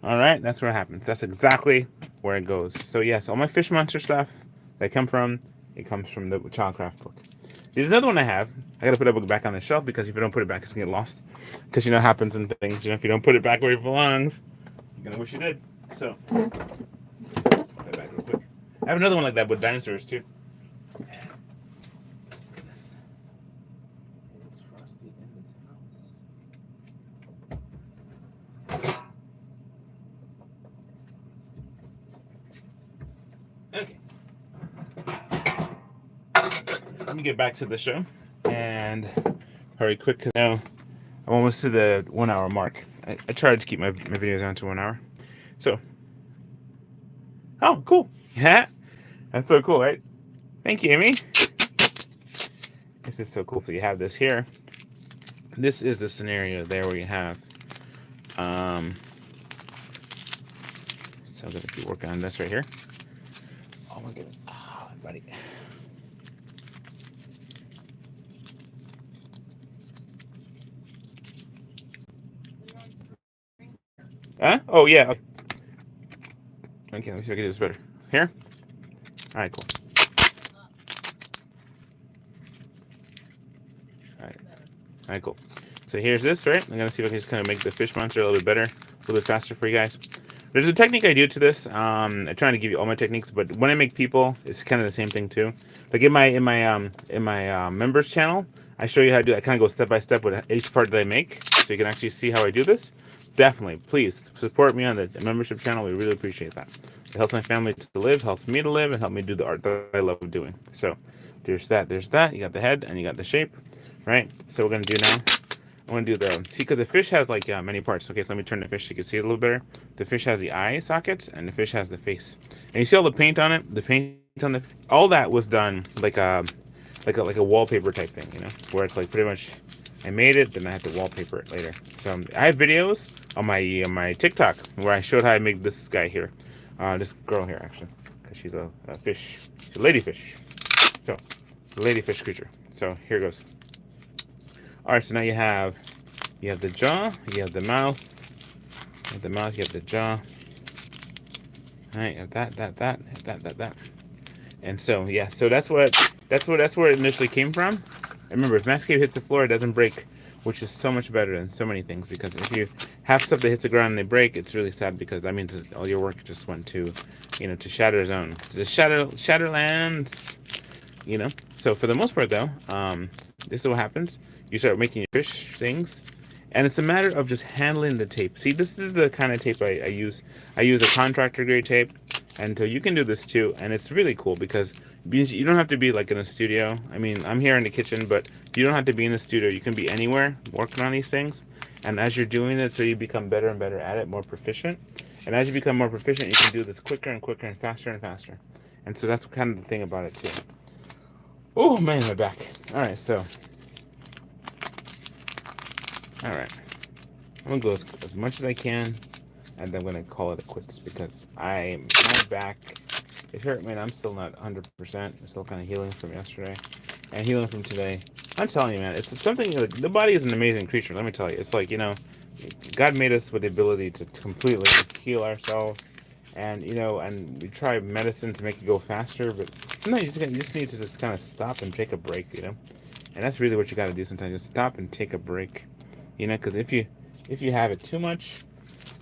All right. That's where it happens. That's exactly where it goes. So yes, all my fish monster stuff that comes from the Childcraft book. There's another one I have. I got to put that book back on the shelf because if you don't put it back, it's going to get lost. Because what happens in things. If you don't put it back where it belongs, you're going to wish you did. So, put it back real quick. I have another one like that with dinosaurs too. Goodness. It's frosty in this house. Okay. Let me get back to the show and hurry quick because now I'm almost to the 1 hour mark. I try to keep my videos down to 1 hour. So, oh, cool. Yeah, that's so cool, right? Thank you, Amy. This is so cool. So you have this here. This is the scenario there where you have. So I'm gonna keep working on this right here. Oh my goodness, buddy. Huh? Oh yeah. Okay, let me see if I can do this better. Here. All right, cool. All right, cool. So here's this, right? I'm gonna see if I can just kind of make the fish monster a little bit better, a little bit faster for you guys. There's a technique I do to this. I'm trying to give you all my techniques, but when I make people, it's kind of the same thing too. Like in my members channel, I show you how to do. I kind of go step by step with each part that I make, so you can actually see how I do this. Definitely, please support me on the membership channel. We really appreciate that. It helps my family to live, helps me to live, and helps me do the art that I love doing. So there's that. You got the head and you got the shape, right? So we're gonna do now. I'm gonna do because the fish has like many parts. Okay, so let me turn the fish so you can see it a little better. The fish has the eye sockets and the fish has the face. And you see all the paint on it. The paint on all that was done like a wallpaper type thing, where it's like pretty much. I made it, then I had to wallpaper it later. So I have videos on my TikTok where I showed how I make this guy here, this girl here actually, because she's a fish, she's a ladyfish. So, ladyfish creature. So here goes. All right, so now you have the jaw, you have the mouth, you have the jaw. All right, you have that. And so yeah, so that's where it initially came from. Remember, if masking tape hits the floor, it doesn't break, which is so much better than so many things. Because if you have stuff that hits the ground and they break, it's really sad because that means all your work just went to, to Shatter's own, to the Shatterlands, So for the most part, though, this is what happens. You start making your fish things, and it's a matter of just handling the tape. See, this is the kind of tape I use. I use a contractor grade tape, and so you can do this too. And it's really cool because you don't have to be like in a studio. I mean, I'm here in the kitchen, but you don't have to be in the studio. You can be anywhere working on these things. And as you're doing it, so you become better and better at it, more proficient. And as you become more proficient, you can do this quicker and quicker and faster. And so that's kind of the thing about it too. Oh man, my back. All right, so. All right, I'm gonna go as much as I can, and then I'm gonna call it a quits because my back, it hurt, man. I'm still not 100%. I'm still kind of healing from yesterday and healing from today. I'm telling you, man, it's something. Like, the body is an amazing creature. Let me tell you, it's like God made us with the ability to completely heal ourselves, and and we try medicine to make it go faster, but sometimes you just need to just kind of stop and take a break, and that's really what you got to do sometimes. Just stop and take a break. Because if you have it too much,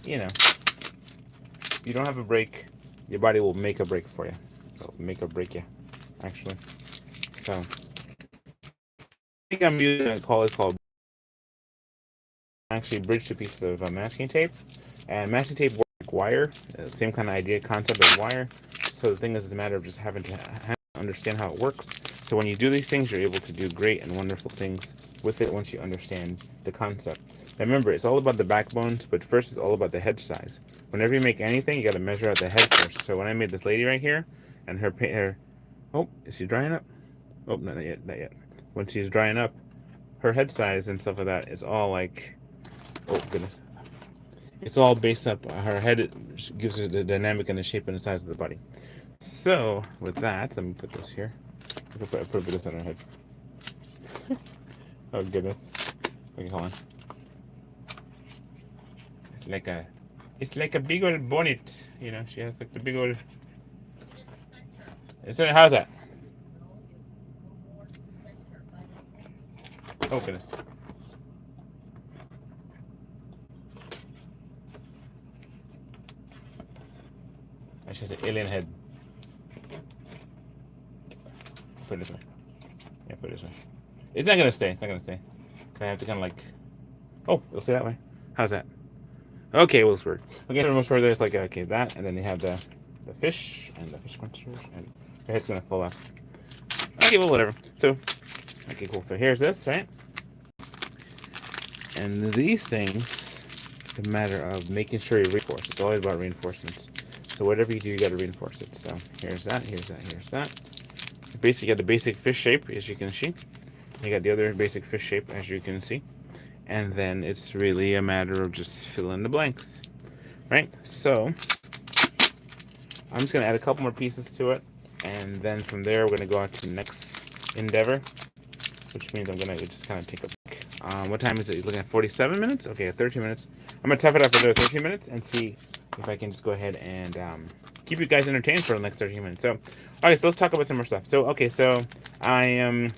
if you don't have a break, your body will make a break for you. It'll make or break you, actually. So, I think I'm using a called actually bridge two pieces of masking tape, and masking tape works like wire, same kind of idea, concept as wire. So the thing is, it's a matter of just having to understand how it works. So when you do these things, you're able to do great and wonderful things with it once you understand the concept. Now remember, it's all about the backbones, but first it's all about the head size. Whenever you make anything, you got to measure out the head first. So when I made this lady right here, and her. Oh, is she drying up? Oh, not yet, not yet. When she's drying up, her head size and stuff like that is all like, oh goodness, it's all based up. Her head gives her the dynamic and the shape and the size of the body. So with that, let me put this here. Put this on her head. Oh goodness. Okay, hold on. It's like a big old bonnet. You know, she has like the big old. How's that? Oh goodness. She has an alien head. Put it this way. Yeah, put it this way. It's not gonna stay. It's not gonna stay. I have to kind of like. Oh, it'll stay that way. How's that? Okay, well, it's weird. Okay, for the most part, there's like okay that, and then you have the fish and the fish monsters, and your head's gonna fall off. Okay, well, whatever. So, okay, cool. So here's this, right? And these things, it's a matter of making sure you reinforce. It's always about reinforcements. So whatever you do, you got to reinforce it. So here's that, here's that, here's that. Basically, you got the basic fish shape, as you can see. You got the other basic fish shape, as you can see. And then it's really a matter of just fill in the blanks, right? So I'm just gonna add a couple more pieces to it, and then from there we're gonna go on to the next endeavor, which means I'm gonna just kind of take a break. What time is it? You're looking at 47 minutes? Okay, 13 minutes. I'm gonna tough it up for another 13 minutes and see if I can just go ahead and keep you guys entertained for the next 13 minutes. So, okay, so let's talk about some more stuff. So, okay, so I am.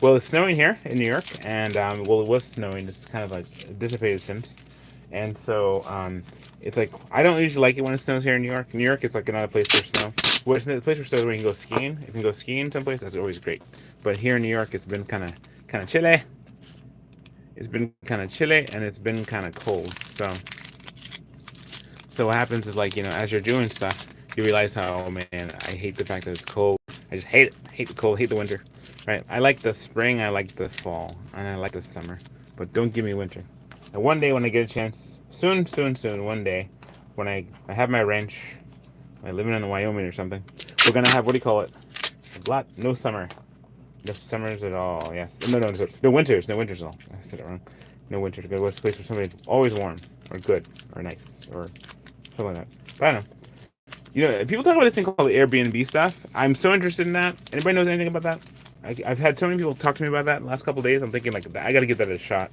Well, it's snowing here in New York, and well, it was snowing. It's kind of like dissipated since, and so it's like I don't usually like it when it snows here in New York. New York is like another place for snow. Well, it's the place for snow where you can go skiing. If you can go skiing someplace, that's always great. But here in New York, it's been kind of chilly. It's been kind of chilly, and it's been kind of cold. So what happens is like as you're doing stuff, you realize how, oh man, I hate the fact that it's cold. I just hate it. I hate the cold. Hate the winter. Right? I like the spring. I like the fall, and I like the summer. But don't give me winter. And one day when I get a chance, soon, one day, when I have my ranch, I live in Wyoming or something, we're gonna have, what do you call it? No summer. No summers at all. Yes. No winters. No winters at all. I said it wrong. No winters. Go to a place where somebody's always warm or good or nice or something like that. But I don't know. People talk about this thing called the Airbnb stuff. I'm so interested in that. Anybody knows anything about that? I've had so many people talk to me about that in the last couple of days. I'm thinking like I got to give that a shot.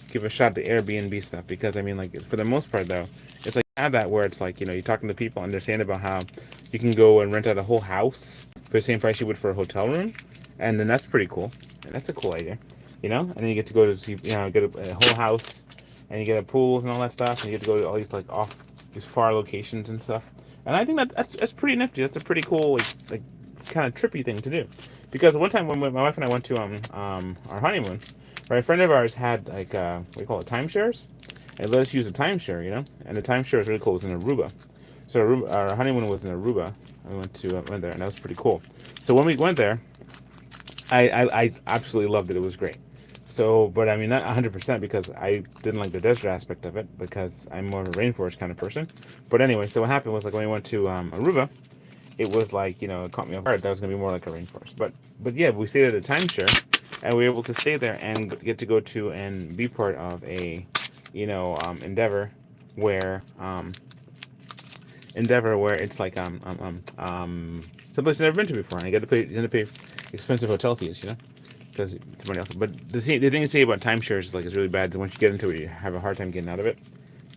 Give a shot at the Airbnb stuff, because I mean, like, for the most part though, it's like you have that where it's like you're talking to people, understand about how you can go and rent out a whole house for the same price you would for a hotel room, and then that's pretty cool. And that's a cool idea, and then you get to go to see, get a whole house, and you get a pools and all that stuff, and you get to go to all these like off these far locations and stuff. And I think that's pretty nifty. That's a pretty cool like kind of trippy thing to do. Because one time when my wife and I went to our honeymoon, right, a friend of ours had like what do you call it, timeshares, and let us use a timeshare, and the timeshare was really cool. It was in Aruba, so our honeymoon was in Aruba. We went there, and that was pretty cool. So when we went there, I absolutely loved it. It was great. So, but I mean, not 100%, because I didn't like the desert aspect of it, because I'm more of a rainforest kind of person. But anyway, so what happened was, like, when we went to Aruba, it was like, it caught me off guard. That was going to be more like a rainforest. But yeah, we stayed at a timeshare, and we were able to stay there and get to go to and be part of a, endeavor where it's like someplace I've never been to before, and I get to pay expensive hotel fees, because it's somebody else. But the thing to say about timeshares is like it's really bad. So once you get into it, you have a hard time getting out of it.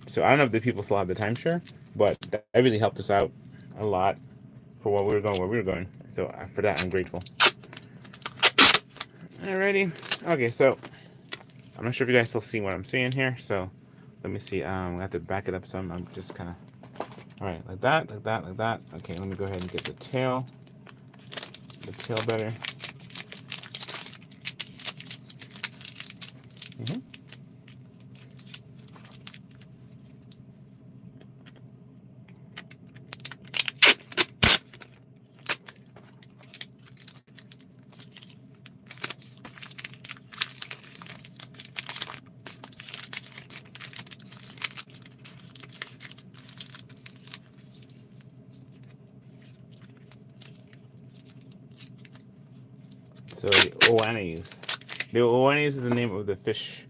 So I don't know if the people still have the timeshare, but that really helped us out a lot for where we were going. So for that, I'm grateful. Alrighty. Okay, so I'm not sure if you guys still see what I'm seeing here. So let me see. I have to back it up some. I'm just kind of, all right, like that. Okay, let me go ahead and get the tail better. Mm-hmm. So the Oannes. The Oannes is the name of the fish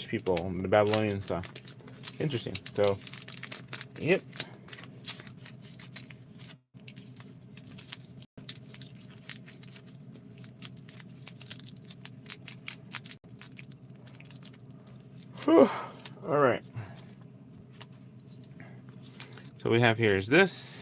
people, the Babylonian stuff. Interesting. So, yep. All right. So we have here is this.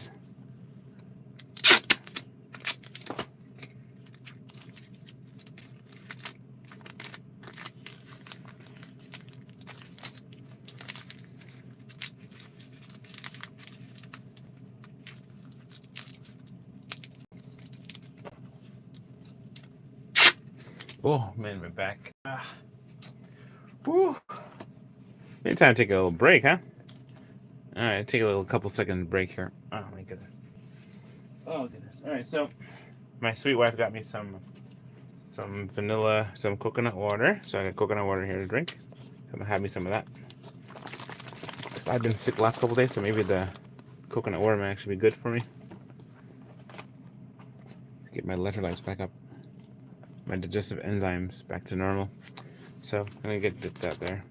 Oh man, my back. Woo. Maybe time to take a little break, huh? All right, take a little couple second break here. Oh my goodness. Oh goodness. All right, so my sweet wife got me some vanilla, some coconut water. So I got coconut water here to drink. I'm gonna have me some of that. Cause I've been sick the last couple days, so maybe the coconut water might actually be good for me. Get my electrolytes back up, my digestive enzymes back to normal. So I'm gonna get that there.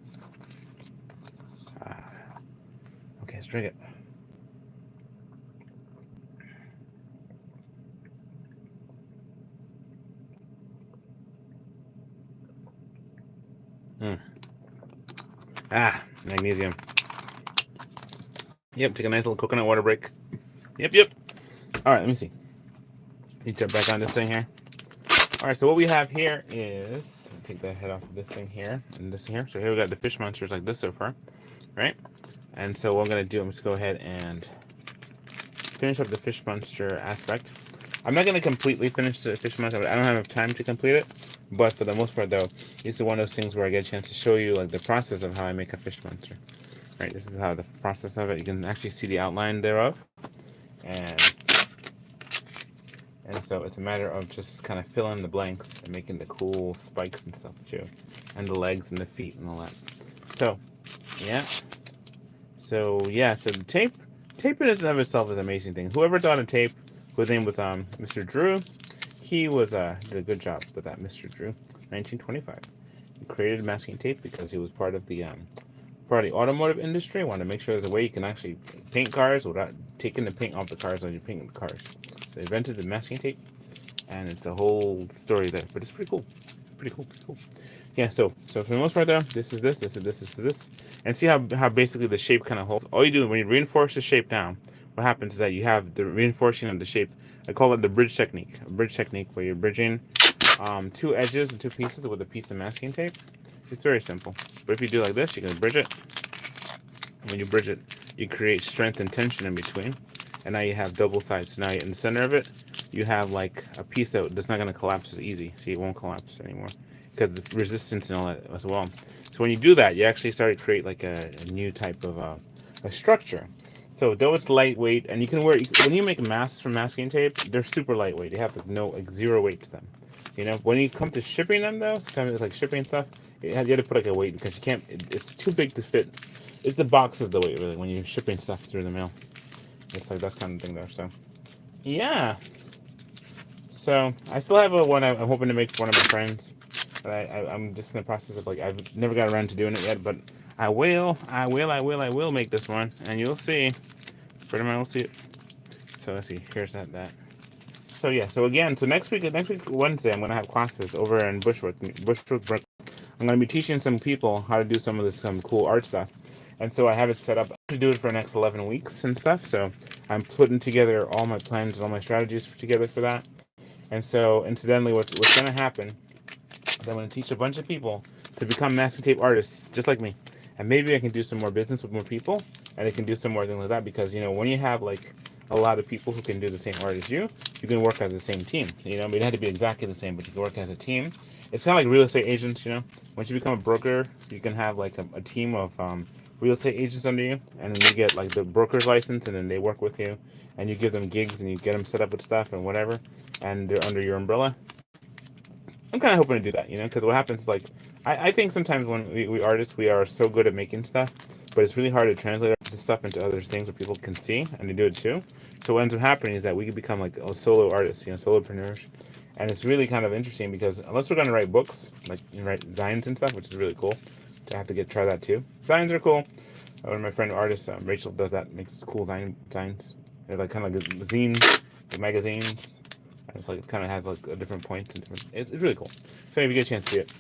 Okay, let's drink it. Magnesium. Yep, take a nice little coconut water break. Yep. All right, let me see. Let me jump back on this thing here. All right, so what we have here is, take the head off of this thing here and this here. So here we got the fish monsters like this so far, right? And so what I'm gonna do, I'm just go ahead and finish up the fish monster aspect. I'm not gonna completely finish the fish monster. I don't have enough time to complete it, but for the most part though, this is one of those things where I get a chance to show you like the process of how I make a fish monster. Right, this is how the process of it. You can actually see the outline thereof, and so it's a matter of just kind of filling the blanks and making the cool spikes and stuff too, and the legs and the feet and all that. So the tape in and of itself is an amazing thing. Whoever thought of tape, whose name was Mr. Drew, he was did a good job with that. Mr. Drew, 1925. He created masking tape because he was part of the automotive industry. Wanted to make sure there's a way you can actually paint cars without taking the paint off the cars when you're painting the cars. So they invented the masking tape, and it's a whole story there. But it's pretty cool. Pretty cool. Yeah. So for the most part, though, this is this, and see how basically the shape kind of holds. All you do when you reinforce the shape down, what happens is that you have the reinforcing of the shape. I call it the bridge technique. A bridge technique where you're bridging two edges and two pieces with a piece of masking tape. It's very simple. But if you do like this, you can bridge it. When you bridge it, you create strength and tension in between. And now you have double sides. So now in the center of it, you have like a piece that's not going to collapse as easy. See, it won't collapse anymore because the resistance and all that as well. So when you do that, you actually start to create like a new type of a structure. So though it's lightweight, and you can wear, when you make masks from masking tape, they're super lightweight. They have like zero weight to them. You know, when you come to shipping them though, sometimes it's like shipping stuff, you have to put like a weight because you can't, it's too big to fit. It's the box is the weight really when you're shipping stuff through the mail. It's like that's kind of thing there. So yeah. So I still have one I'm hoping to make for one of my friends, but I'm just in the process of like, I've never got around to doing it yet, but I will make this one, and you'll see. Pretty much, will see it. So let's see. Here's that. So yeah. So again, so next week Wednesday, I'm gonna have classes over in Bushwick. I'm gonna be teaching some people how to do some of this cool art stuff, and so I have it set up to do it for the next 11 weeks and stuff. So I'm putting together all my plans and all my strategies together for that. And so incidentally, what's gonna happen is I'm gonna teach a bunch of people to become masking tape artists just like me. And maybe I can do some more business with more people, and I can do some more things like that, because you know, when you have like a lot of people who can do the same art as you can work as the same team. You know, I mean, it had to be exactly the same, but you can work as a team. It's kind of like real estate agents. You know, once you become a broker, you can have like a team of real estate agents under you, and then you get like the broker's license, and then they work with you, and you give them gigs, and you get them set up with stuff and whatever, and they're under your umbrella. I'm kind of hoping to do that, you know, because what happens is like, I think sometimes when we artists, we are so good at making stuff, but it's really hard to translate the stuff into other things where people can see and they do it too. So what ends up happening is that we can become like solo artists, you know, solopreneurs, And it's really kind of interesting because unless we're going to write books, like write designs and stuff, which is really cool, to have to try that too. Designs are cool. One of my friend artists, Rachel, does that, makes cool designs. They're like kind of like zines, like magazines. And it's like it kind of has like different points and different. It's really cool. So if you get a chance to see it,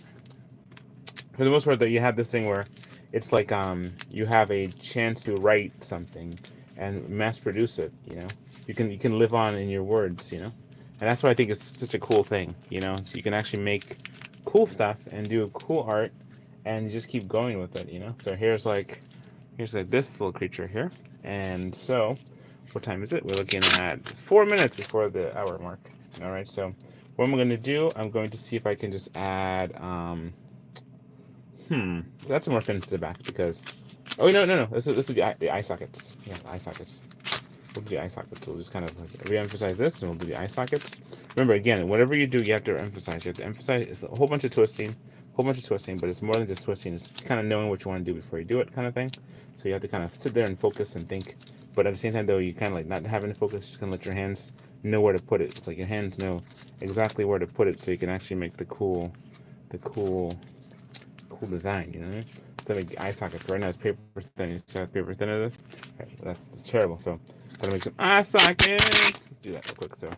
for the most part, though, you have this thing where it's like you have a chance to write something and mass produce it. You can live on in your words. And that's why I think it's such a cool thing. So you can actually make cool stuff and do cool art, and you just keep going with it. So here's like this little creature here, and so what time is it? We're looking at 4 minutes before the hour mark. All right, so what I'm going to do, I'm going to see if I can just add that's some more fins to the back because no, this is the eye sockets. Yeah, the eye sockets. We'll do the eye sockets. We'll just kind of like re-emphasize this, and we'll do the eye sockets. Remember, again, whatever you do, you have to emphasize. You have to emphasize. It's a whole bunch of twisting, but it's more than just twisting. It's kind of knowing what you want to do before you do it, kind of thing. So you have to kind of sit there and focus and think. But at the same time, though, you kind of like not having to focus. Just kind of let your hands know where to put it. It's like your hands know exactly where to put it, so you can actually make the cool design. To make the eye sockets. Right now it's paper thin. You see how paper thin it is? Okay, that's terrible. So gotta make some eye sockets. Let's do that real quick. So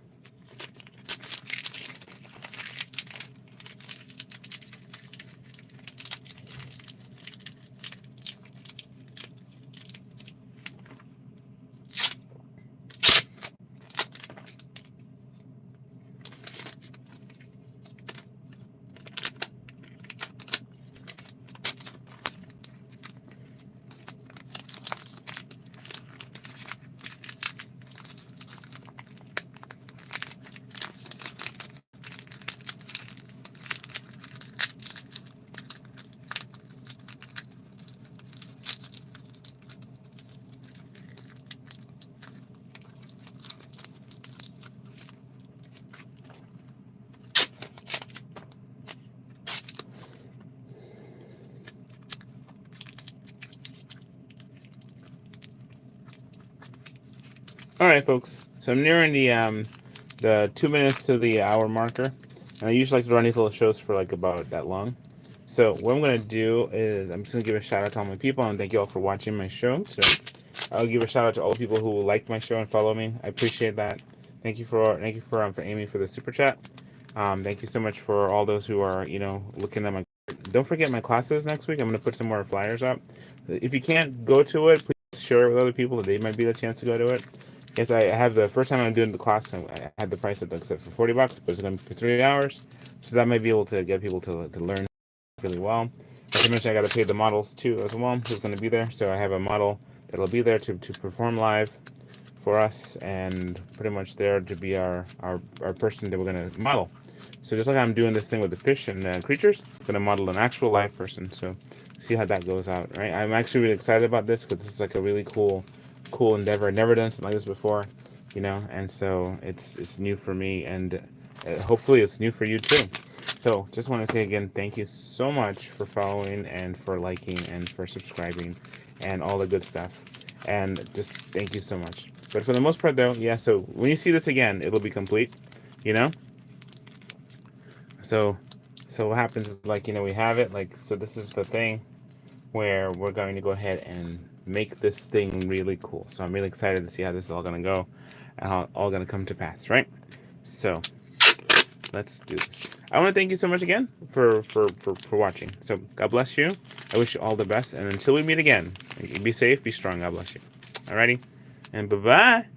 all right, folks. So I'm nearing the 2 minutes to the hour marker, and I usually like to run these little shows for like about that long. So what I'm gonna do is I'm just gonna give a shout out to all my people and thank you all for watching my show. So I'll give a shout out to all the people who like my show and follow me. I appreciate that. Thank you for Amy for the super chat. Thank you so much for all those who are looking at my. Don't forget my classes next week. I'm gonna put some more flyers up. If you can't go to it, please share it with other people. They might be the chance to go to it. Yes, I have the first time I'm doing the class. I had the price set for $40, but it's going to be for 3 hours, so that might be able to get people to learn really well. As I mentioned, I got to pay the models too as well. Who's going to be there? So I have a model that'll be there to perform live for us, and pretty much there to be our person that we're going to model. So just like I'm doing this thing with the fish and creatures, I'm going to model an actual live person. So see how that goes out. Right? I'm actually really excited about this because this is like a really cool endeavor. I've never done something like this before, and so it's new for me, and hopefully it's new for you too. So just want to say again, thank you so much for following and for liking and for subscribing and all the good stuff, and just thank you so much. But for the most part though, yeah, so when you see this again, it'll be complete, so what happens is we have it so this is the thing where we're going to go ahead and make this thing really cool. So I'm really excited to see how this is all going to go and how it's all going to come to pass, right? So let's do this. I want to thank you so much again for watching. So God bless you. I wish you all the best. And until we meet again, be safe, be strong. God bless you. Alrighty? And bye-bye.